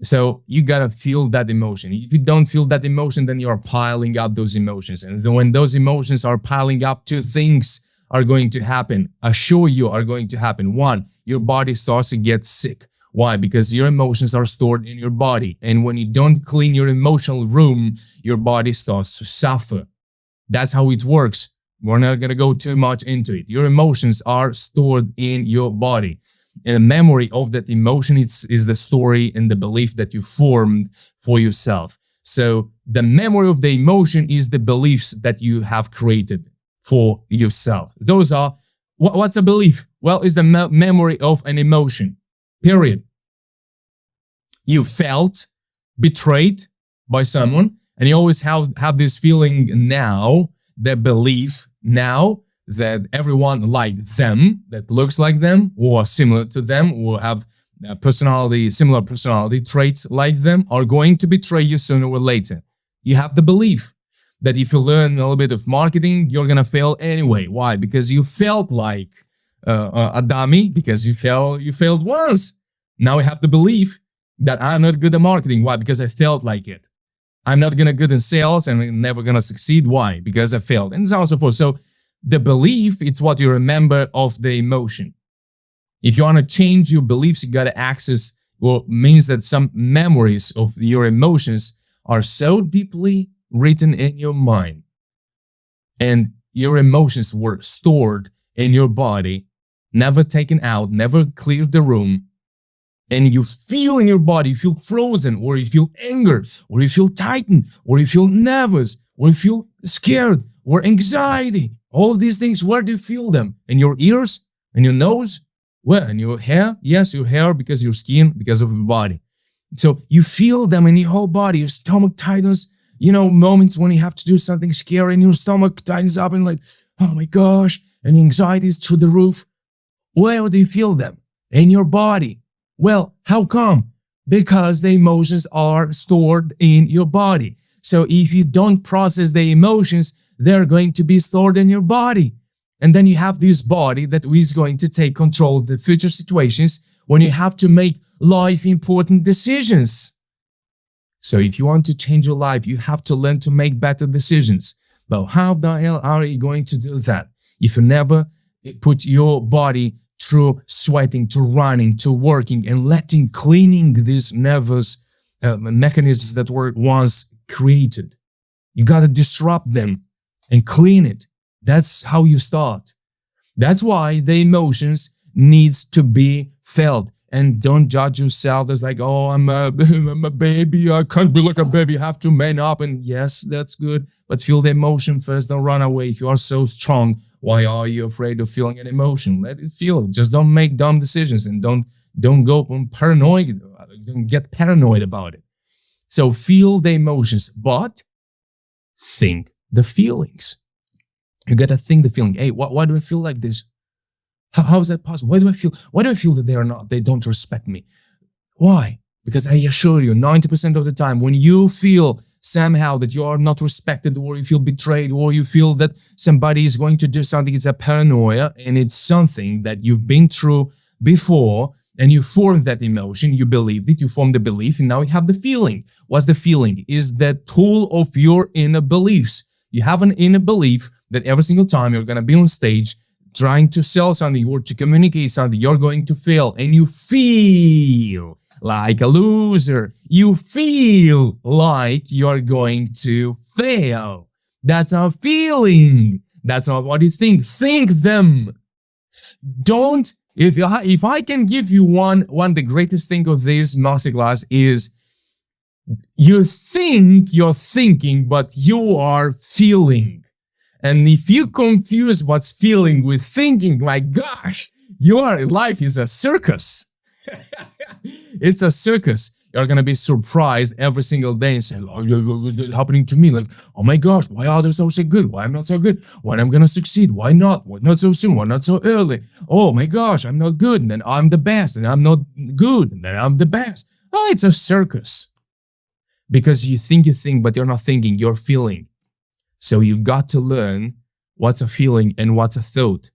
So you gotta feel that emotion. If you don't feel that emotion, then you are piling up those emotions, and then when those emotions are piling up, 2 things are going to happen. Assure you are going to happen. 1, your body starts to get sick. Why? Because your emotions are stored in your body. And when you don't clean your emotional room, your body starts to suffer. That's how it works. We're not going to go too much into it. Your emotions are stored in your body. And the memory of that emotion is the story and the belief that you formed for yourself. So the memory of the emotion is the beliefs that you have created for yourself. Those are, what's a belief? Well, it's the memory of an emotion. Period. You felt betrayed by someone, and you always have this feeling now, the belief now that everyone like them, that looks like them, or similar to them, or have similar personality traits like them, are going to betray you sooner or later. You have the belief that if you learn a little bit of marketing, you're gonna fail anyway. Why? Because you felt like a dummy, because you failed once. Now you have the belief that I'm not good at marketing. Why? Because I felt like it. I'm not gonna good in sales and I'm never gonna succeed. Why? Because I failed, and so on and so forth. So the belief, it's what you remember of the emotion. If you want to change your beliefs, you gotta access, well, means that some memories of your emotions are so deeply written in your mind, and your emotions were stored in your body, never taken out, never cleared the room, and you feel in your body, you feel frozen, or you feel anger, or you feel tightened, or you feel nervous, or you feel scared, or anxiety. All these things, where do you feel them? In your ears? In your nose? Where? In your hair? Yes, your hair, because your skin, because of your body. So you feel them in your whole body, your stomach tightens, moments when you have to do something scary and your stomach tightens up and like, oh my gosh, and anxiety is through the roof. Where do you feel them? In your body. Well, how come? Because the emotions are stored in your body. So if you don't process the emotions, they're going to be stored in your body. And then you have this body that is going to take control of the future situations when you have to make life important decisions. So if you want to change your life, you have to learn to make better decisions. But how the hell are you going to do that if you never put your body through sweating, to running, to working, and cleaning these nervous mechanisms that were once created? You got to disrupt them and clean it. That's how you start. That's why the emotions needs to be felt. And don't judge yourself as like, oh, I'm a baby. I can't be like a baby. I have to man up. And yes, that's good. But feel the emotion first. Don't run away. If you are so strong, why are you afraid of feeling an emotion? Let it feel. Just don't make dumb decisions and don't go paranoid. Don't get paranoid about it. So feel the emotions, but think the feelings. You gotta think the feeling. Hey, why do I feel like this? How is that possible? Why do I feel that they don't respect me? Why? Because I assure you, 90% of the time, when you feel somehow that you are not respected, or you feel betrayed, or you feel that somebody is going to do something, it's a paranoia, and it's something that you've been through before, and you formed that emotion, you believed it, you formed the belief, and now you have the feeling. What's the feeling? Is the tool of your inner beliefs. You have an inner belief that every single time you're going to be on stage trying to sell something or to communicate something, you're going to fail, and you feel like a loser. You feel like you're going to fail. That's a feeling. That's not what you think. Think them. Don't, if I can give you one, the greatest thing of this masterclass is you think you're thinking, but you are feeling. And if you confuse what's feeling with thinking, my gosh, your life is a circus. It's a circus. You're going to be surprised every single day and say, oh, what's happening to me? Like, oh my gosh, why are others so good? Why I'm not so good? When I'm going to succeed? Why not? Why not so soon? Why not so early? Oh my gosh, I'm not good. And then I'm the best. And I'm not good. And then I'm the best. Oh, it's a circus. Because you think, but you're not thinking, you're feeling. So you've got to learn what's a feeling and what's a thought.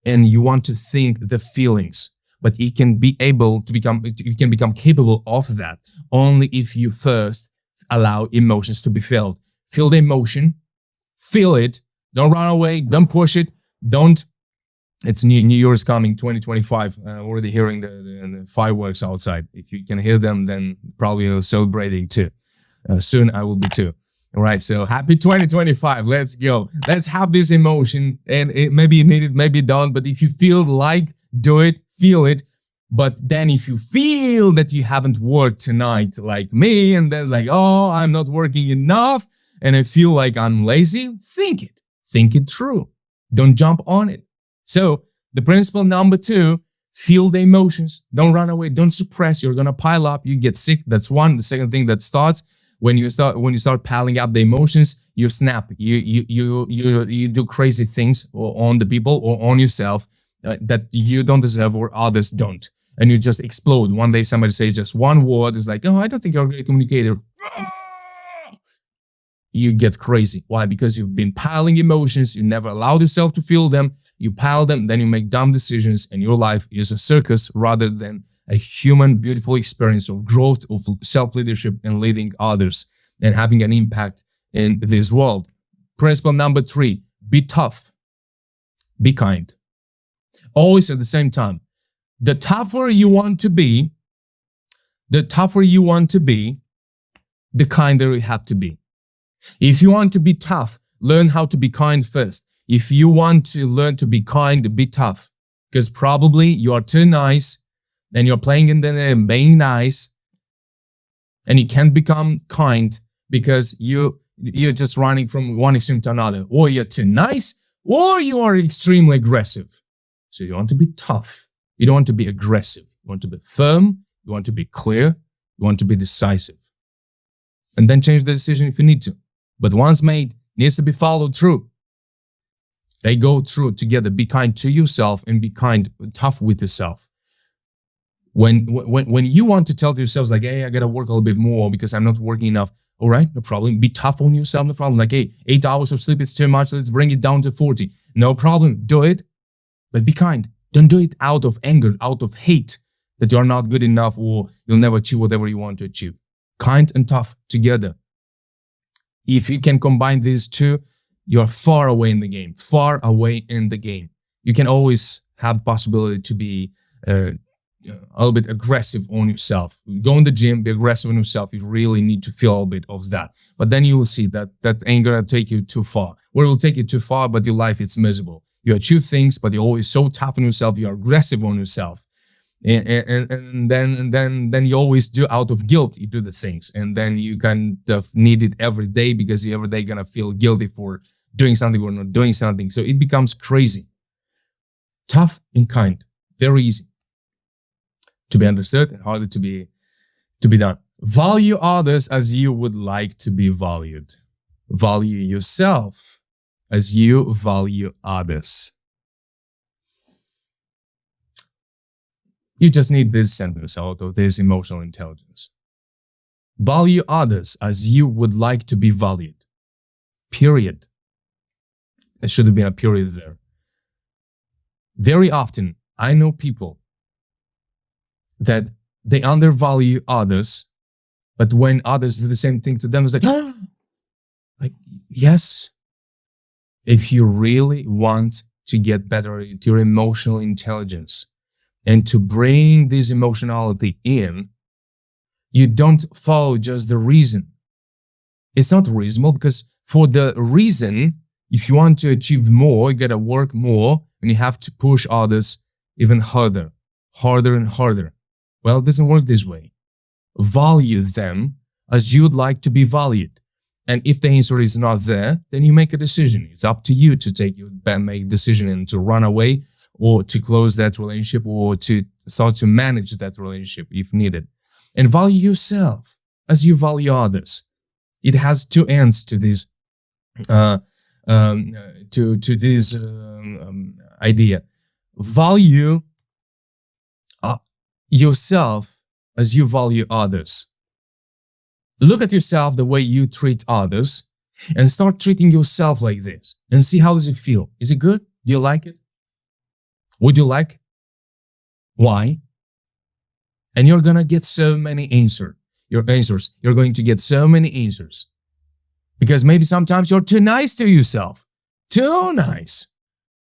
And you want to think the feelings, but you can become capable of that only if you first allow emotions to be felt. Feel the emotion, feel it, don't run away, don't push it, it's New Year's coming, 2025, already hearing the fireworks outside. If you can hear them, then probably you're celebrating too. Soon I will be too. All right, so happy 2025. Let's go. Let's have this emotion, and maybe you need it, maybe you don't, but if you feel like, do it, feel it. But then if you feel that you haven't worked tonight like me, and there's like, oh, I'm not working enough, and I feel like I'm lazy, think it. Think it through. Don't jump on it. So the principle number 2, feel the emotions. Don't run away. Don't suppress. You're going to pile up. You get sick. That's one. The second thing that starts when you start piling up the emotions, you snap. You do crazy things on the people or on yourself that you don't deserve or others don't. And you just explode. One day somebody says just one word. It's like, oh, I don't think you're a great communicator. You get crazy. Why? Because you've been piling emotions. You never allowed yourself to feel them. You pile them, then you make dumb decisions, and your life is a circus rather than a human, beautiful experience of growth, of self-leadership and leading others and having an impact in this world. Principle number 3, be tough, be kind. Always at the same time. The tougher you want to be, the kinder you have to be. If you want to be tough, learn how to be kind first. If you want to learn to be kind, be tough. Because probably you are too nice and you're playing in the being nice and you can't become kind because you're just running from one extreme to another. Or you're too nice or you are extremely aggressive. So you want to be tough. You don't want to be aggressive. You want to be firm. You want to be clear. You want to be decisive. And then change the decision if you need to. But once made, needs to be followed through. They go through together. Be kind to yourself and be tough with yourself. When you want to tell to yourself like, hey, I gotta work a little bit more because I'm not working enough. All right, no problem. Be tough on yourself, no problem. Like, hey, 8 hours of sleep is too much. Let's bring it down to 40. No problem. Do it. But be kind. Don't do it out of anger, out of hate that you're not good enough or you'll never achieve whatever you want to achieve. Kind and tough together. If you can combine these two, you're far away in the game, far away in the game. You can always have the possibility to be a little bit aggressive on yourself. Go in the gym, be aggressive on yourself. You really need to feel a bit of that. But then you will see that ain't gonna take you too far. Or it will take you too far, but your life, it's miserable. You achieve things, but you're always so tough on yourself. You're aggressive on yourself. And then you always do out of guilt, you do the things. And then you kind of need it every day because you're every day gonna feel guilty for doing something or not doing something. So it becomes crazy. Tough and kind. Very easy to be understood and harder to be done. Value others as you would like to be valued. Value yourself as you value others. You just need this sentence out of this emotional intelligence. Value others as you would like to be valued. Period. There should have been a period there. Very often, I know people that they undervalue others, but when others do the same thing to them, it's like, yes, if you really want to get better at your emotional intelligence, and to bring this emotionality in, you don't follow just the reason. It's not reasonable because for the reason, if you want to achieve more, you gotta work more and you have to push others even harder and harder. Well, it doesn't work this way. Value them as you'd like to be valued. And if the answer is not there, then you make a decision. It's up to you to make a decision and to run away or to close that relationship or to start to manage that relationship if needed. And value yourself as you value others. It has two ends to this, idea. Value yourself as you value others. Look at yourself the way you treat others and start treating yourself like this and see how does it feel. Is it good? Do you like it? Would you like? Why? And you're gonna get so many answers. You're going to get so many answers. Because maybe sometimes you're too nice to yourself. Too nice.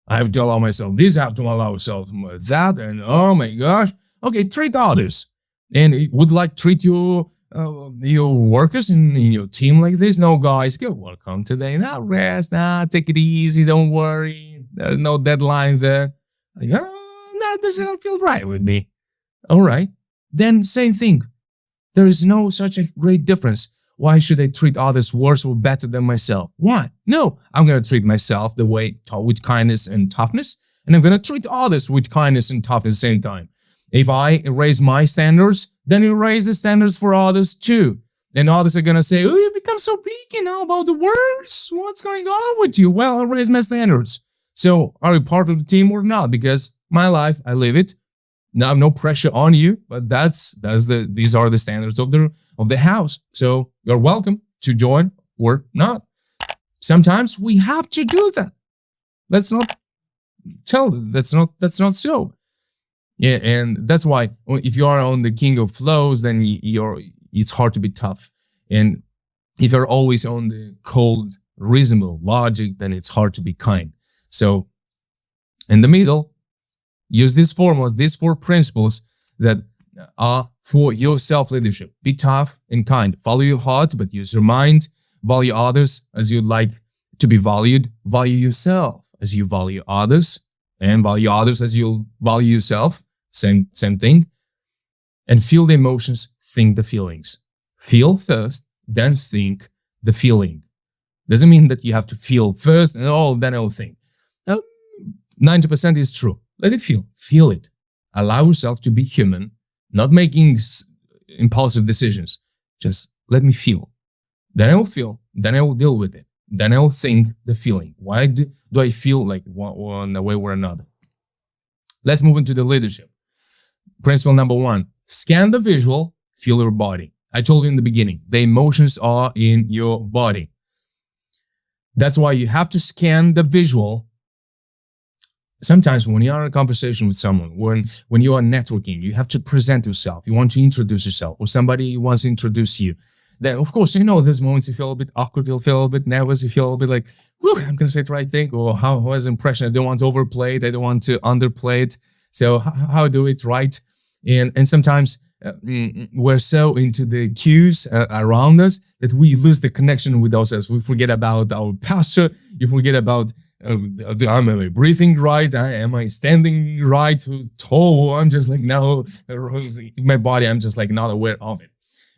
I have to allow myself this, I have to allow myself that, and oh my gosh. Okay, treat others. And would like treat your workers in your team like this? No, guys, go welcome today. Now rest, take it easy, don't worry. There's no deadline there. Like, that doesn't feel right with me. All right. Then same thing. There is no such a great difference. Why should I treat others worse or better than myself? Why? No, I'm going to treat myself the way with kindness and toughness. And I'm going to treat others with kindness and toughness at the same time. If I raise my standards, then you raise the standards for others too. And others are going to say, oh, you become so picky now about the words. What's going on with you? Well, I raise my standards. So are you part of the team or not? Because my life, I live it. Now, no pressure on you, but these are the standards of the house. So you're welcome to join or not. Sometimes we have to do that. That's not so. Yeah, and that's why if you are on the king of flows, then it's hard to be tough. And if you're always on the cold, reasonable logic, then it's hard to be kind. So in the middle, use these formulas, these 4 principles that are for your self-leadership. Be tough and kind. Follow your heart, but use your mind. Value others as you'd like to be valued. Value yourself as you value others, and value others as you value yourself. Same thing. And feel the emotions, think the feelings. Feel first, then think the feeling. Doesn't mean that you have to feel first and then I'll think. 90% is true. Let it feel. Feel it. Allow yourself to be human, not making impulsive decisions. Just let me feel. Then I will feel. Then I will deal with it. Then I will think the feeling. Why do I feel like one way or another? Let's move into the leadership. Principle number 1, scan the visual, feel your body. I told you in the beginning, the emotions are in your body. That's why you have to scan the visual. Sometimes when you are in a conversation with someone, when you are networking, you have to present yourself. You want to introduce yourself, or somebody wants to introduce you. Then, of course, there's moments you feel a bit awkward, you'll feel a bit nervous, you feel a bit like, I'm going to say the right thing, or how was the impression? I don't want to overplay it, I don't want to underplay it. So how do it right? And sometimes we're so into the cues around us that we lose the connection with ourselves. We forget about our posture. You forget about, am I breathing right? Am I standing right? Tall? I'm just like, now, my body, I'm just like not aware of it.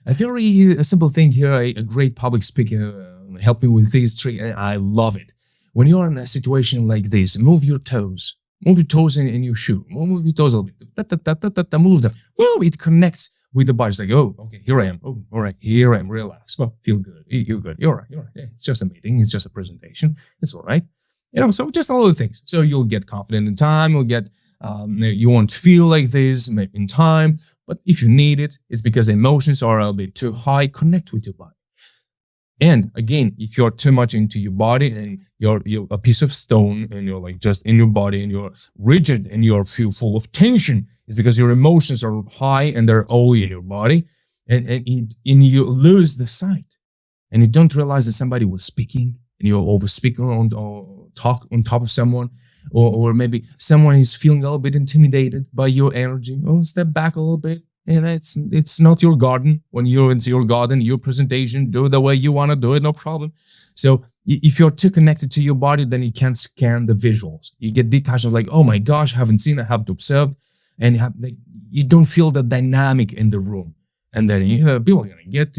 A simple thing here, a great public speaker helped me with this trick, and I love it. When you're in a situation like this, move your toes. Move your toes in your shoe. Move your toes a little bit. Move them. Well, it connects with the body. It's like, oh, okay, here I am. Oh, all right, here I am. Relax. Well, feel good. You're good. You're all right. You're all right. Yeah, it's just a meeting. It's just a presentation. It's all right. So just all the things. So you'll get confident in time. You'll get, you won't feel like this maybe in time. But if you need it, it's because emotions are a bit too high. Connect with your body. And again, if you're too much into your body and you're a piece of stone and you're like just in your body and you're rigid and you're feel full of tension, it's because your emotions are high and they're all in your body, and you lose the sight, and you don't realize that somebody was speaking and you're over speaking or talk on top of someone, or maybe someone is feeling a little bit intimidated by your energy. Oh, step back a little bit. And it's not your garden. When you're into your garden, your presentation, do it the way you want to do it, no problem. So if you're too connected to your body, then you can't scan the visuals. You get detached of like, oh my gosh, I haven't seen, I haven't observed. And you don't feel the dynamic in the room. And then people are going to get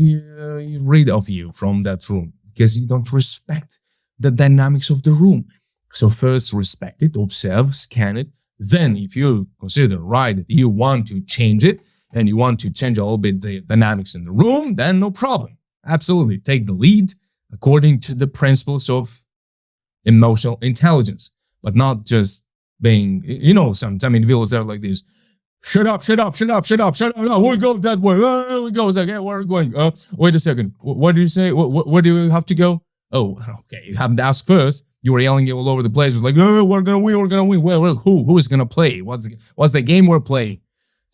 rid of you from that room because you don't respect the dynamics of the room. So first respect it, observe, scan it. Then if you consider that you want to change it, and you want to change a little bit the dynamics in the room, then no problem. Absolutely. Take the lead according to the principles of emotional intelligence, but not just being, sometimes individuals are like this. Shut up. No, we go that way. We go. It's like, hey, where are we going? Wait a second. What do you say? Where do we have to go? Oh, okay. You haven't asked first. You were yelling all over the place. It's like, oh, we're going to win. Well, who is going to play? What's the game we're playing?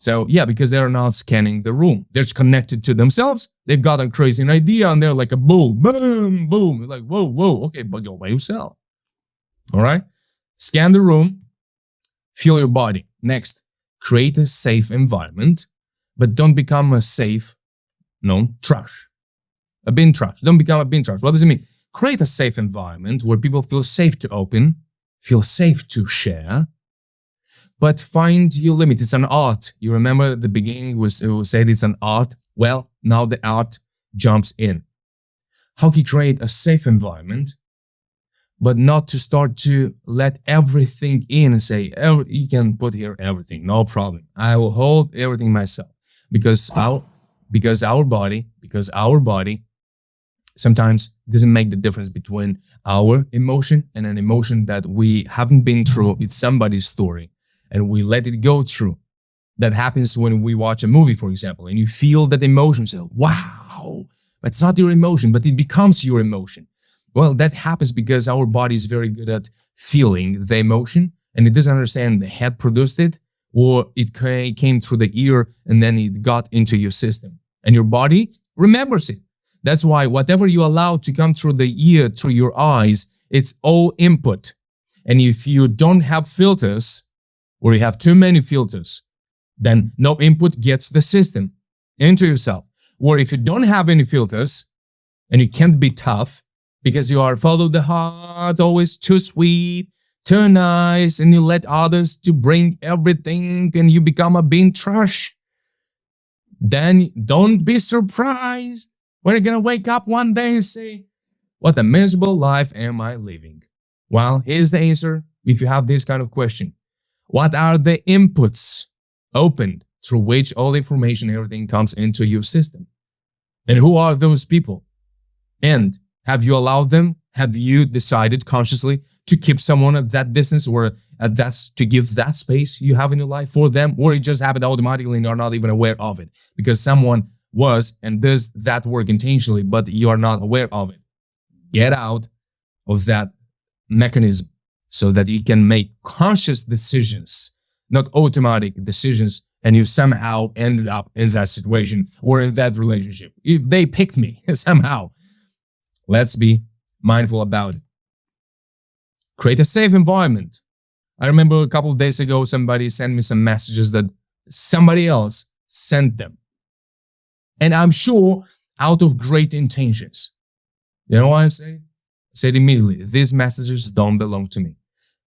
So yeah, because they're not scanning the room. They're just connected to themselves. They've got a crazy idea and they're like a boom, boom, boom. Like, whoa. Okay, but go by yourself. All right. Scan the room. Feel your body. Next, create a safe environment, but don't become a trash. A bin trash. Don't become a bin trash. What does it mean? Create a safe environment where people feel safe to open, feel safe to share, but find your limit. It's an art. You remember at the beginning it was said it's an art. Well, now the art jumps in. How can you create a safe environment, but not to start to let everything in and say, you can put here everything, no problem. I will hold everything myself. Because our body sometimes doesn't make the difference between our emotion and an emotion that we haven't been through. It's somebody's story. And we let it go through. That happens when we watch a movie, for example, and you feel that emotion. So, wow, but it's not your emotion, but it becomes your emotion. Well, that happens because our body is very good at feeling the emotion, and it doesn't understand the head produced it, or it came through the ear and then it got into your system. And your body remembers it. That's why whatever you allow to come through the ear, through your eyes, it's all input. And if you don't have filters, or you have too many filters, then no input gets the system into yourself. Or if you don't have any filters, and you can't be tough, because you are follow the heart, always too sweet, too nice, and you let others to bring everything, and you become a bean trash, then don't be surprised when you're gonna wake up one day and say, what a miserable life am I living? Well, here's the answer if you have this kind of question. What are the inputs opened through which all information, everything comes into your system? And who are those people? And have you allowed them? Have you decided consciously to keep someone at that distance, or to give that space you have in your life for them? Or it just happened automatically and you're not even aware of it because someone was and does that work intentionally, but you are not aware of it. Get out of that mechanism so that you can make conscious decisions, not automatic decisions, and you somehow ended up in that situation or in that relationship. If they picked me somehow, let's be mindful about it. Create a safe environment. I remember a couple of days ago, somebody sent me some messages that somebody else sent them. And I'm sure out of great intentions. You know what I'm saying? I said immediately, these messages don't belong to me.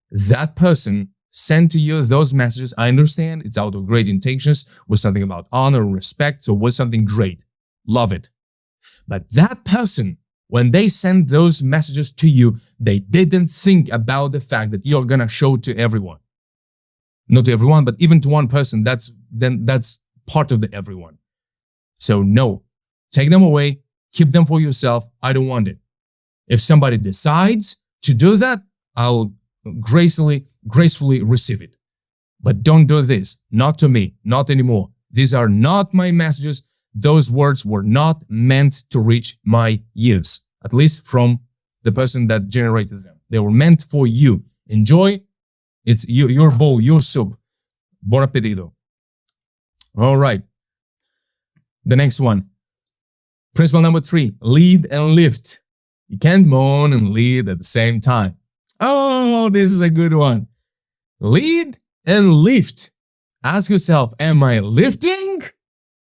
That person sent to you those messages, I understand it's out of great intentions, was something about honor, respect, so was something great. Love it. But that person, when they sent those messages to you, they didn't think about the fact that you're gonna show to everyone. Not to everyone, but even to one person, that's part of the everyone. So no, take them away, keep them for yourself. I don't want it. If somebody decides to do that, I'll gracefully receive it. But don't do this. Not to me, not anymore. These are not my messages. Those words were not meant to reach my ears, at least from the person that generated them. They were meant for you. Enjoy. It's your bowl, your soup. Bon appetito. All right. The next one. Principle number 3, lead and lift. You can't moan and lead at the same time. Oh, this is a good one. Lead and lift. Ask yourself, am I lifting?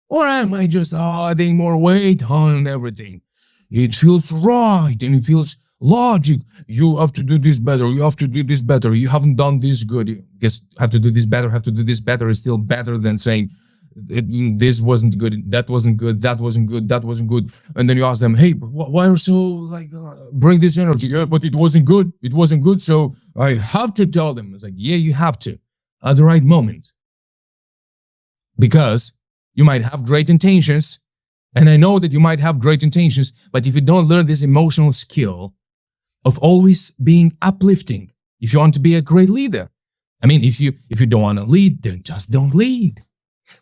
Or am I just adding more weight on everything? It feels right and it feels logic. You have to do this better. You have to do this better. You haven't done this good. You have to do this better. Have to do this better is still better than saying, this wasn't good, that wasn't good, that wasn't good, that wasn't good. And then you ask them, hey, why are you so bring this energy? Yeah, but it wasn't good. It wasn't good. So I have to tell them. It's like, yeah, you have to at the right moment. Because you might have great intentions. And I know that you might have great intentions, but if you don't learn this emotional skill of always being uplifting, if you want to be a great leader, I mean, if you don't want to lead, then just don't lead.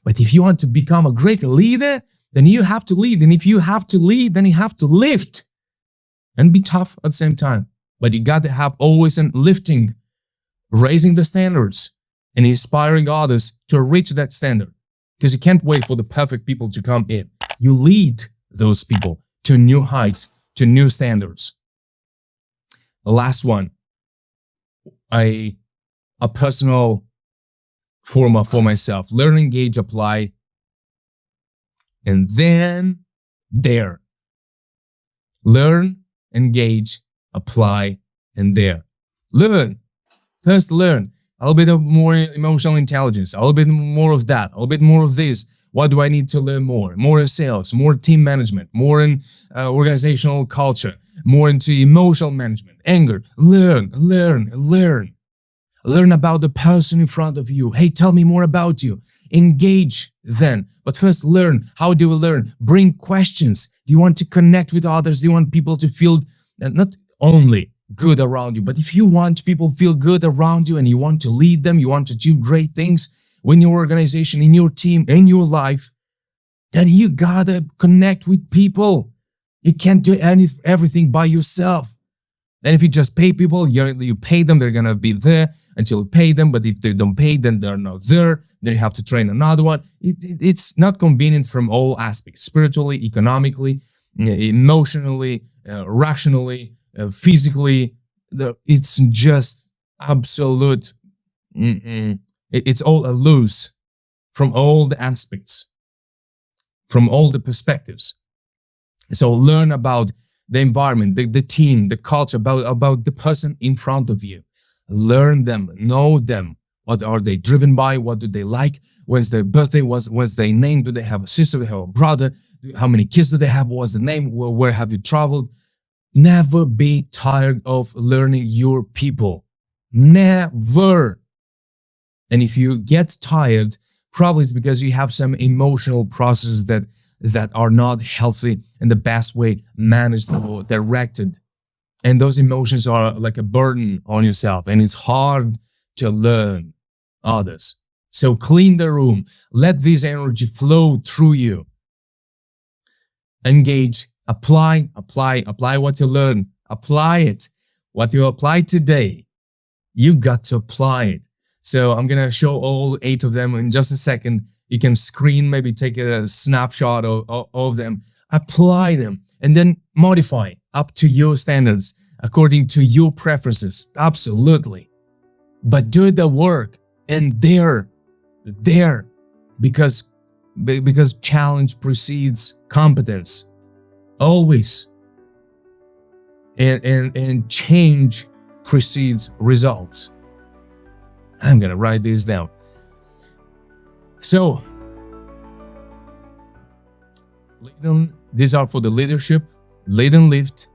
But if you want to become a great leader, then you have to lead. And if you have to lead, then you have to lift and be tough at the same time. But you got to have always an lifting, raising the standards and inspiring others to reach that standard. Because you can't wait for the perfect people to come in. You lead those people to new heights, to new standards. The last one, a personal formula for myself. Learn, engage, apply, and then there. Learn, engage, apply, and there. Learn. First learn. A little bit of more emotional intelligence, a little bit more of that, a little bit more of this. What do I need to learn more? More in sales, more team management, more in organizational culture, more into emotional management, anger. Learn. Learn about the person in front of you. Hey, tell me more about you. Engage then. But first learn. How do we learn? Bring questions. Do you want to connect with others? Do you want people to feel not only good around you, but if you want people to feel good around you and you want to lead them, you want to do great things in your organization, in your team, in your life, then you gotta connect with people. You can't do everything by yourself. And if you just pay people, you pay them, they're gonna be there until you pay them. But if they don't pay, then they're not there. Then you have to train another one. It's not convenient from all aspects: spiritually, economically, emotionally, rationally, physically. It's just absolute. It's all a lose from all the aspects, from all the perspectives. So learn about the environment, the team, the culture, about the person in front of you. Learn them, know them. What are they driven by? What do they like? When's their birthday? What's their name? Do they have a sister? Do they have a brother? How many kids do they have? What's the name? Where have you traveled? Never be tired of learning your people. Never. And if you get tired, probably it's because you have some emotional processes that are not healthy and the best way managed or directed. And those emotions are like a burden on yourself, and it's hard to learn others. So clean the room. Let this energy flow through you. Engage, apply what you learn. Apply it. What you apply today, you got to apply it. So I'm going to show all 8 of them in just a second. You can maybe take a snapshot of them, apply them, and then modify up to your standards, according to your preferences. Absolutely. But do the work, and there, because challenge precedes competence. Always. And change precedes results. I'm going to write this down. So, these are for the leadership. Lead and lift.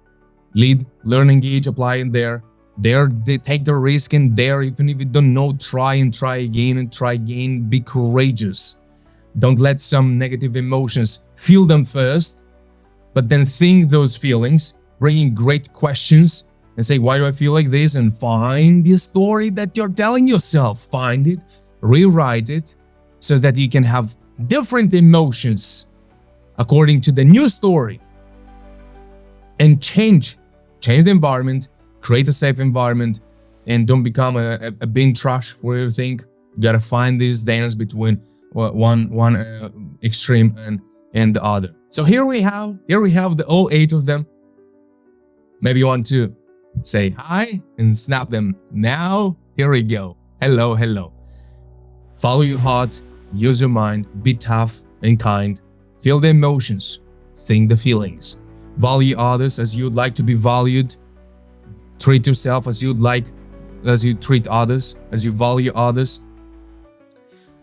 Lead, learn, engage, apply in there. They take the risk in there. Even if you don't know, try again. Be courageous. Don't let some negative emotions, feel them first, but then think those feelings, bring in great questions and say, why do I feel like this? And find the story that you're telling yourself. Find it, rewrite it, so that you can have different emotions according to the new story. And change the environment, create a safe environment, and don't become a bin trash for everything. You gotta find this dance between one extreme and the other. So here we have the all 8 of them. Maybe you want to say hi and snap them now. Here we go. Hello. Follow your heart, use your mind, be tough and kind, feel the emotions, think the feelings, value others as you'd like to be valued, treat yourself as you treat others, as you value others.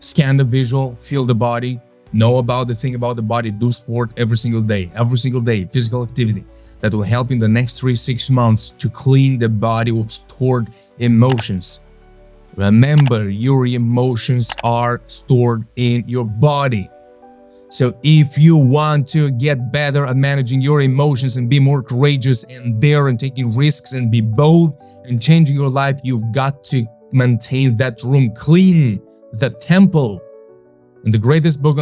Scan the visual, feel the body, know about the body, do sport every single day, physical activity that will help in the next 3-6 months to clean the body of stored emotions. Remember, your emotions are stored in your body. So if you want to get better at managing your emotions and be more courageous and dare and taking risks and be bold and changing your life, you've got to maintain that room clean, the temple. And the greatest book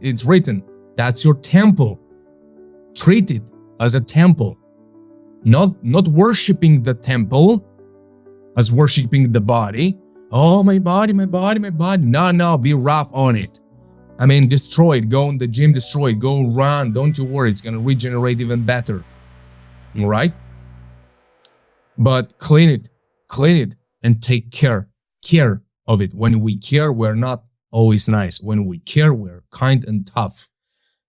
it's written, that's your temple. Treat it as a temple. Not worshiping the temple as worshiping the body. Oh, my body. No, be rough on it. I mean, destroy it. Go in the gym, destroy it. Go run. Don't you worry. It's going to regenerate even better. All right? But clean it and take care of it. When we care, we're not always nice. When we care, we're kind and tough.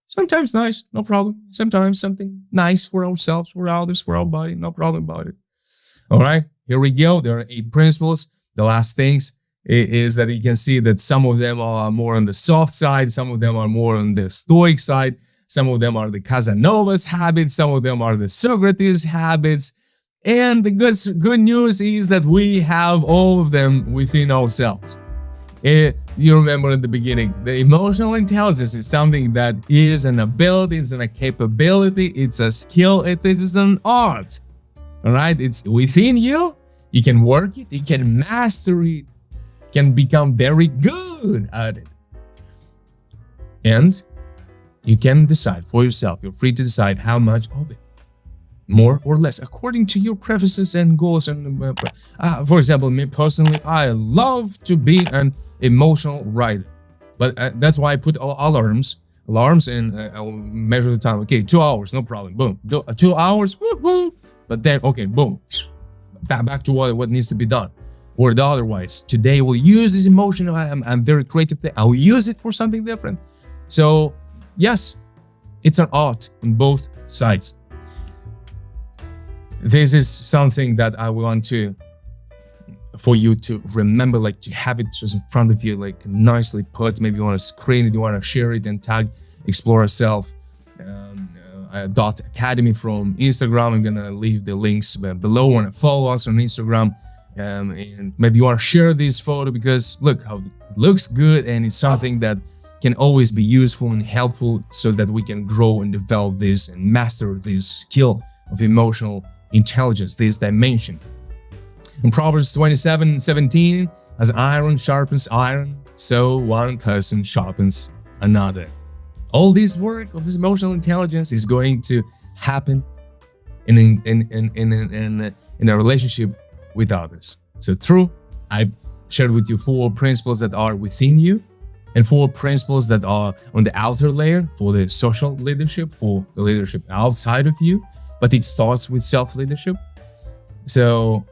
Sometimes nice, no problem. Sometimes something nice for ourselves, for others, for our body, no problem about it. All right, here we go. There are 8 principles. The last things is that you can see that some of them are more on the soft side, some of them are more on the stoic side, some of them are the Casanova's habits, some of them are the Socrates habits. And the good news is that we have all of them within ourselves. You remember in the beginning, the emotional intelligence is something that is an ability, it's a capability, it's a skill, it is an art. All right, it's within you. You can work it, you can master it, you can become very good at it. And you can decide for yourself. You're free to decide how much of it. more or less according to your preferences and goals. And for example, me personally, I love to be an emotional writer, but that's why I put alarms and I'll measure the time. Okay, 2 hours, no problem. Boom, 2 hours. Woo-hoo. But then, okay, boom, back to what needs to be done. Or otherwise, today we'll use this emotion. I'm very creative. I'll use it for something different. So yes, it's an art on both sides. This is something that I want for you to remember, like to have it just in front of you, like nicely put. Maybe you want to screen it, you want to share it and tag Exploraself Academy from Instagram. I'm gonna leave the links below. Want to follow us on Instagram, and maybe you want to share this photo because look how it looks good, and it's something that can always be useful and helpful so that we can grow and develop this and master this skill of emotional intelligence, this dimension. In Proverbs 27:17, as iron sharpens iron, so one person sharpens another. All this work of this emotional intelligence is going to happen in a relationship with others. So true, I've shared with you 4 principles that are within you and 4 principles that are on the outer layer for the social leadership, for the leadership outside of you. But it starts with self-leadership. So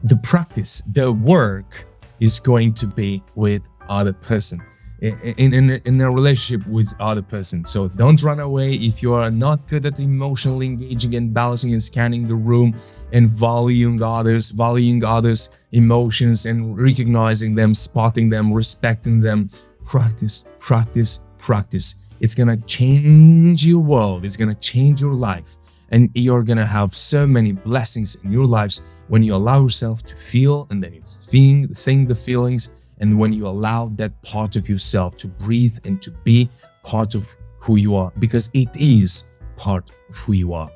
the practice, the work is going to be with other person, in a relationship with other person. So don't run away if you are not good at emotionally engaging and balancing and scanning the room and valuing others' emotions and recognizing them, spotting them, respecting them. Practice, practice, practice. It's gonna change your world. It's gonna change your life. And you're gonna have so many blessings in your lives when you allow yourself to feel, and then you think the feelings, and when you allow that part of yourself to breathe and to be part of who you are, because it is part of who you are.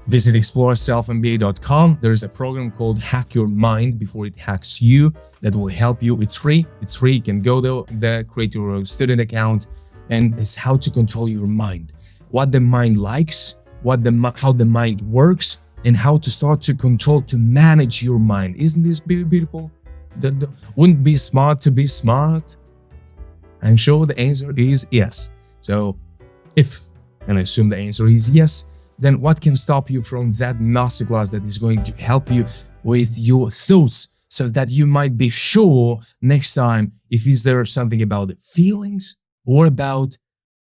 Visit Exploraselfmba.com. There is a program called Hack Your Mind Before It Hacks You that will help you. It's free. You can go there, create your student account, and it's how to control your mind. What the mind likes, how the mind works, and how to start to control, to manage your mind. Isn't this beautiful? Wouldn't it be smart to be smart? I'm sure the answer is yes. So and I assume the answer is yes, then what can stop you from that masterclass that is going to help you with your thoughts, so that you might be sure next time if is there something about the feelings or about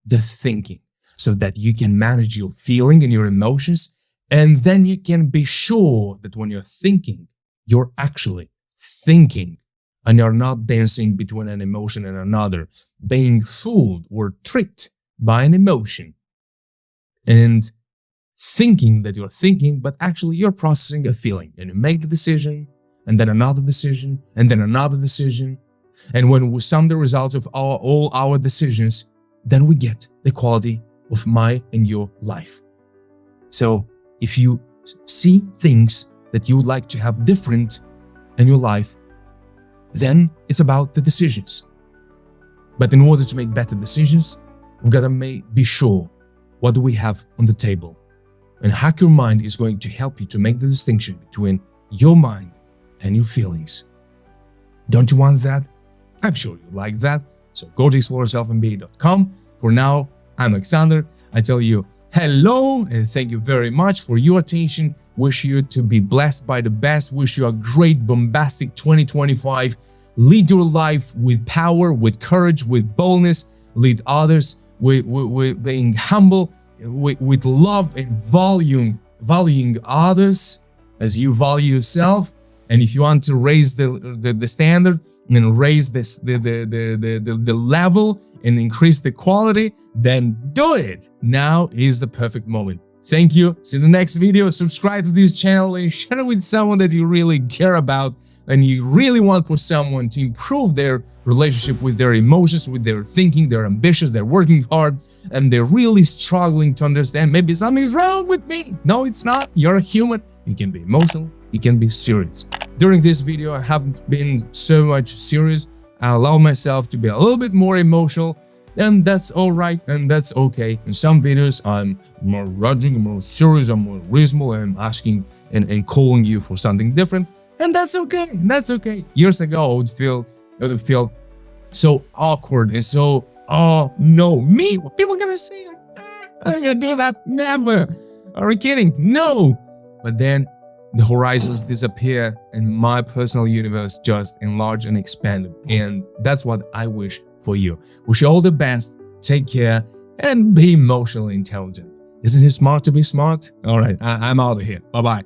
the thinking, so that you can manage your feeling and your emotions, and then you can be sure that when you're thinking, you're actually thinking, and you're not dancing between an emotion and another, being fooled or tricked by an emotion and thinking that you're thinking, but actually you're processing a feeling, and you make the decision, and then another decision, and then another decision. And when we sum the results of all our decisions, then we get the quality of my and your life. So if you see things that you would like to have different in your life, then it's about the decisions. But in order to make better decisions, we've got to be sure what do we have on the table. And Hack Your Mind is going to help you to make the distinction between your mind and your feelings. Don't you want that? I'm sure you like that. So go to Exploraselfmba.com. For now, I'm Alexandr. I tell you hello and thank you very much for your attention. Wish you to be blessed by the best. Wish you a great, bombastic 2025. Lead your life with power, with courage, with boldness. Lead others with being humble, with love and valuing others as you value yourself. And if you want to raise the standard and raise the level and increase the quality, then do it. Now is the perfect moment. Thank you. See you in the next video. Subscribe to this channel and share it with someone that you really care about and you really want for someone to improve their relationship with their emotions, with their thinking. They're ambitious, they're working hard, and they're really struggling to understand maybe something's wrong with me. No, it's not. You're a human. You can be emotional. You can be serious. During this video, I haven't been so much serious. I allow myself to be a little bit more emotional And that's alright, and that's okay. In some videos, I'm more grudging, more serious, I'm more reasonable, I'm asking and calling you for something different. And that's okay, that's okay. Years ago, I would feel so awkward and so, oh no, me, what people are gonna say? I'm gonna do that, never. Are you kidding? No. But then the horizons disappear and my personal universe just enlarged and expanded. And that's what I wish for you. Wish you all the best, take care, and be emotionally intelligent. Isn't it smart to be smart? All right, I'm out of here. Bye-bye.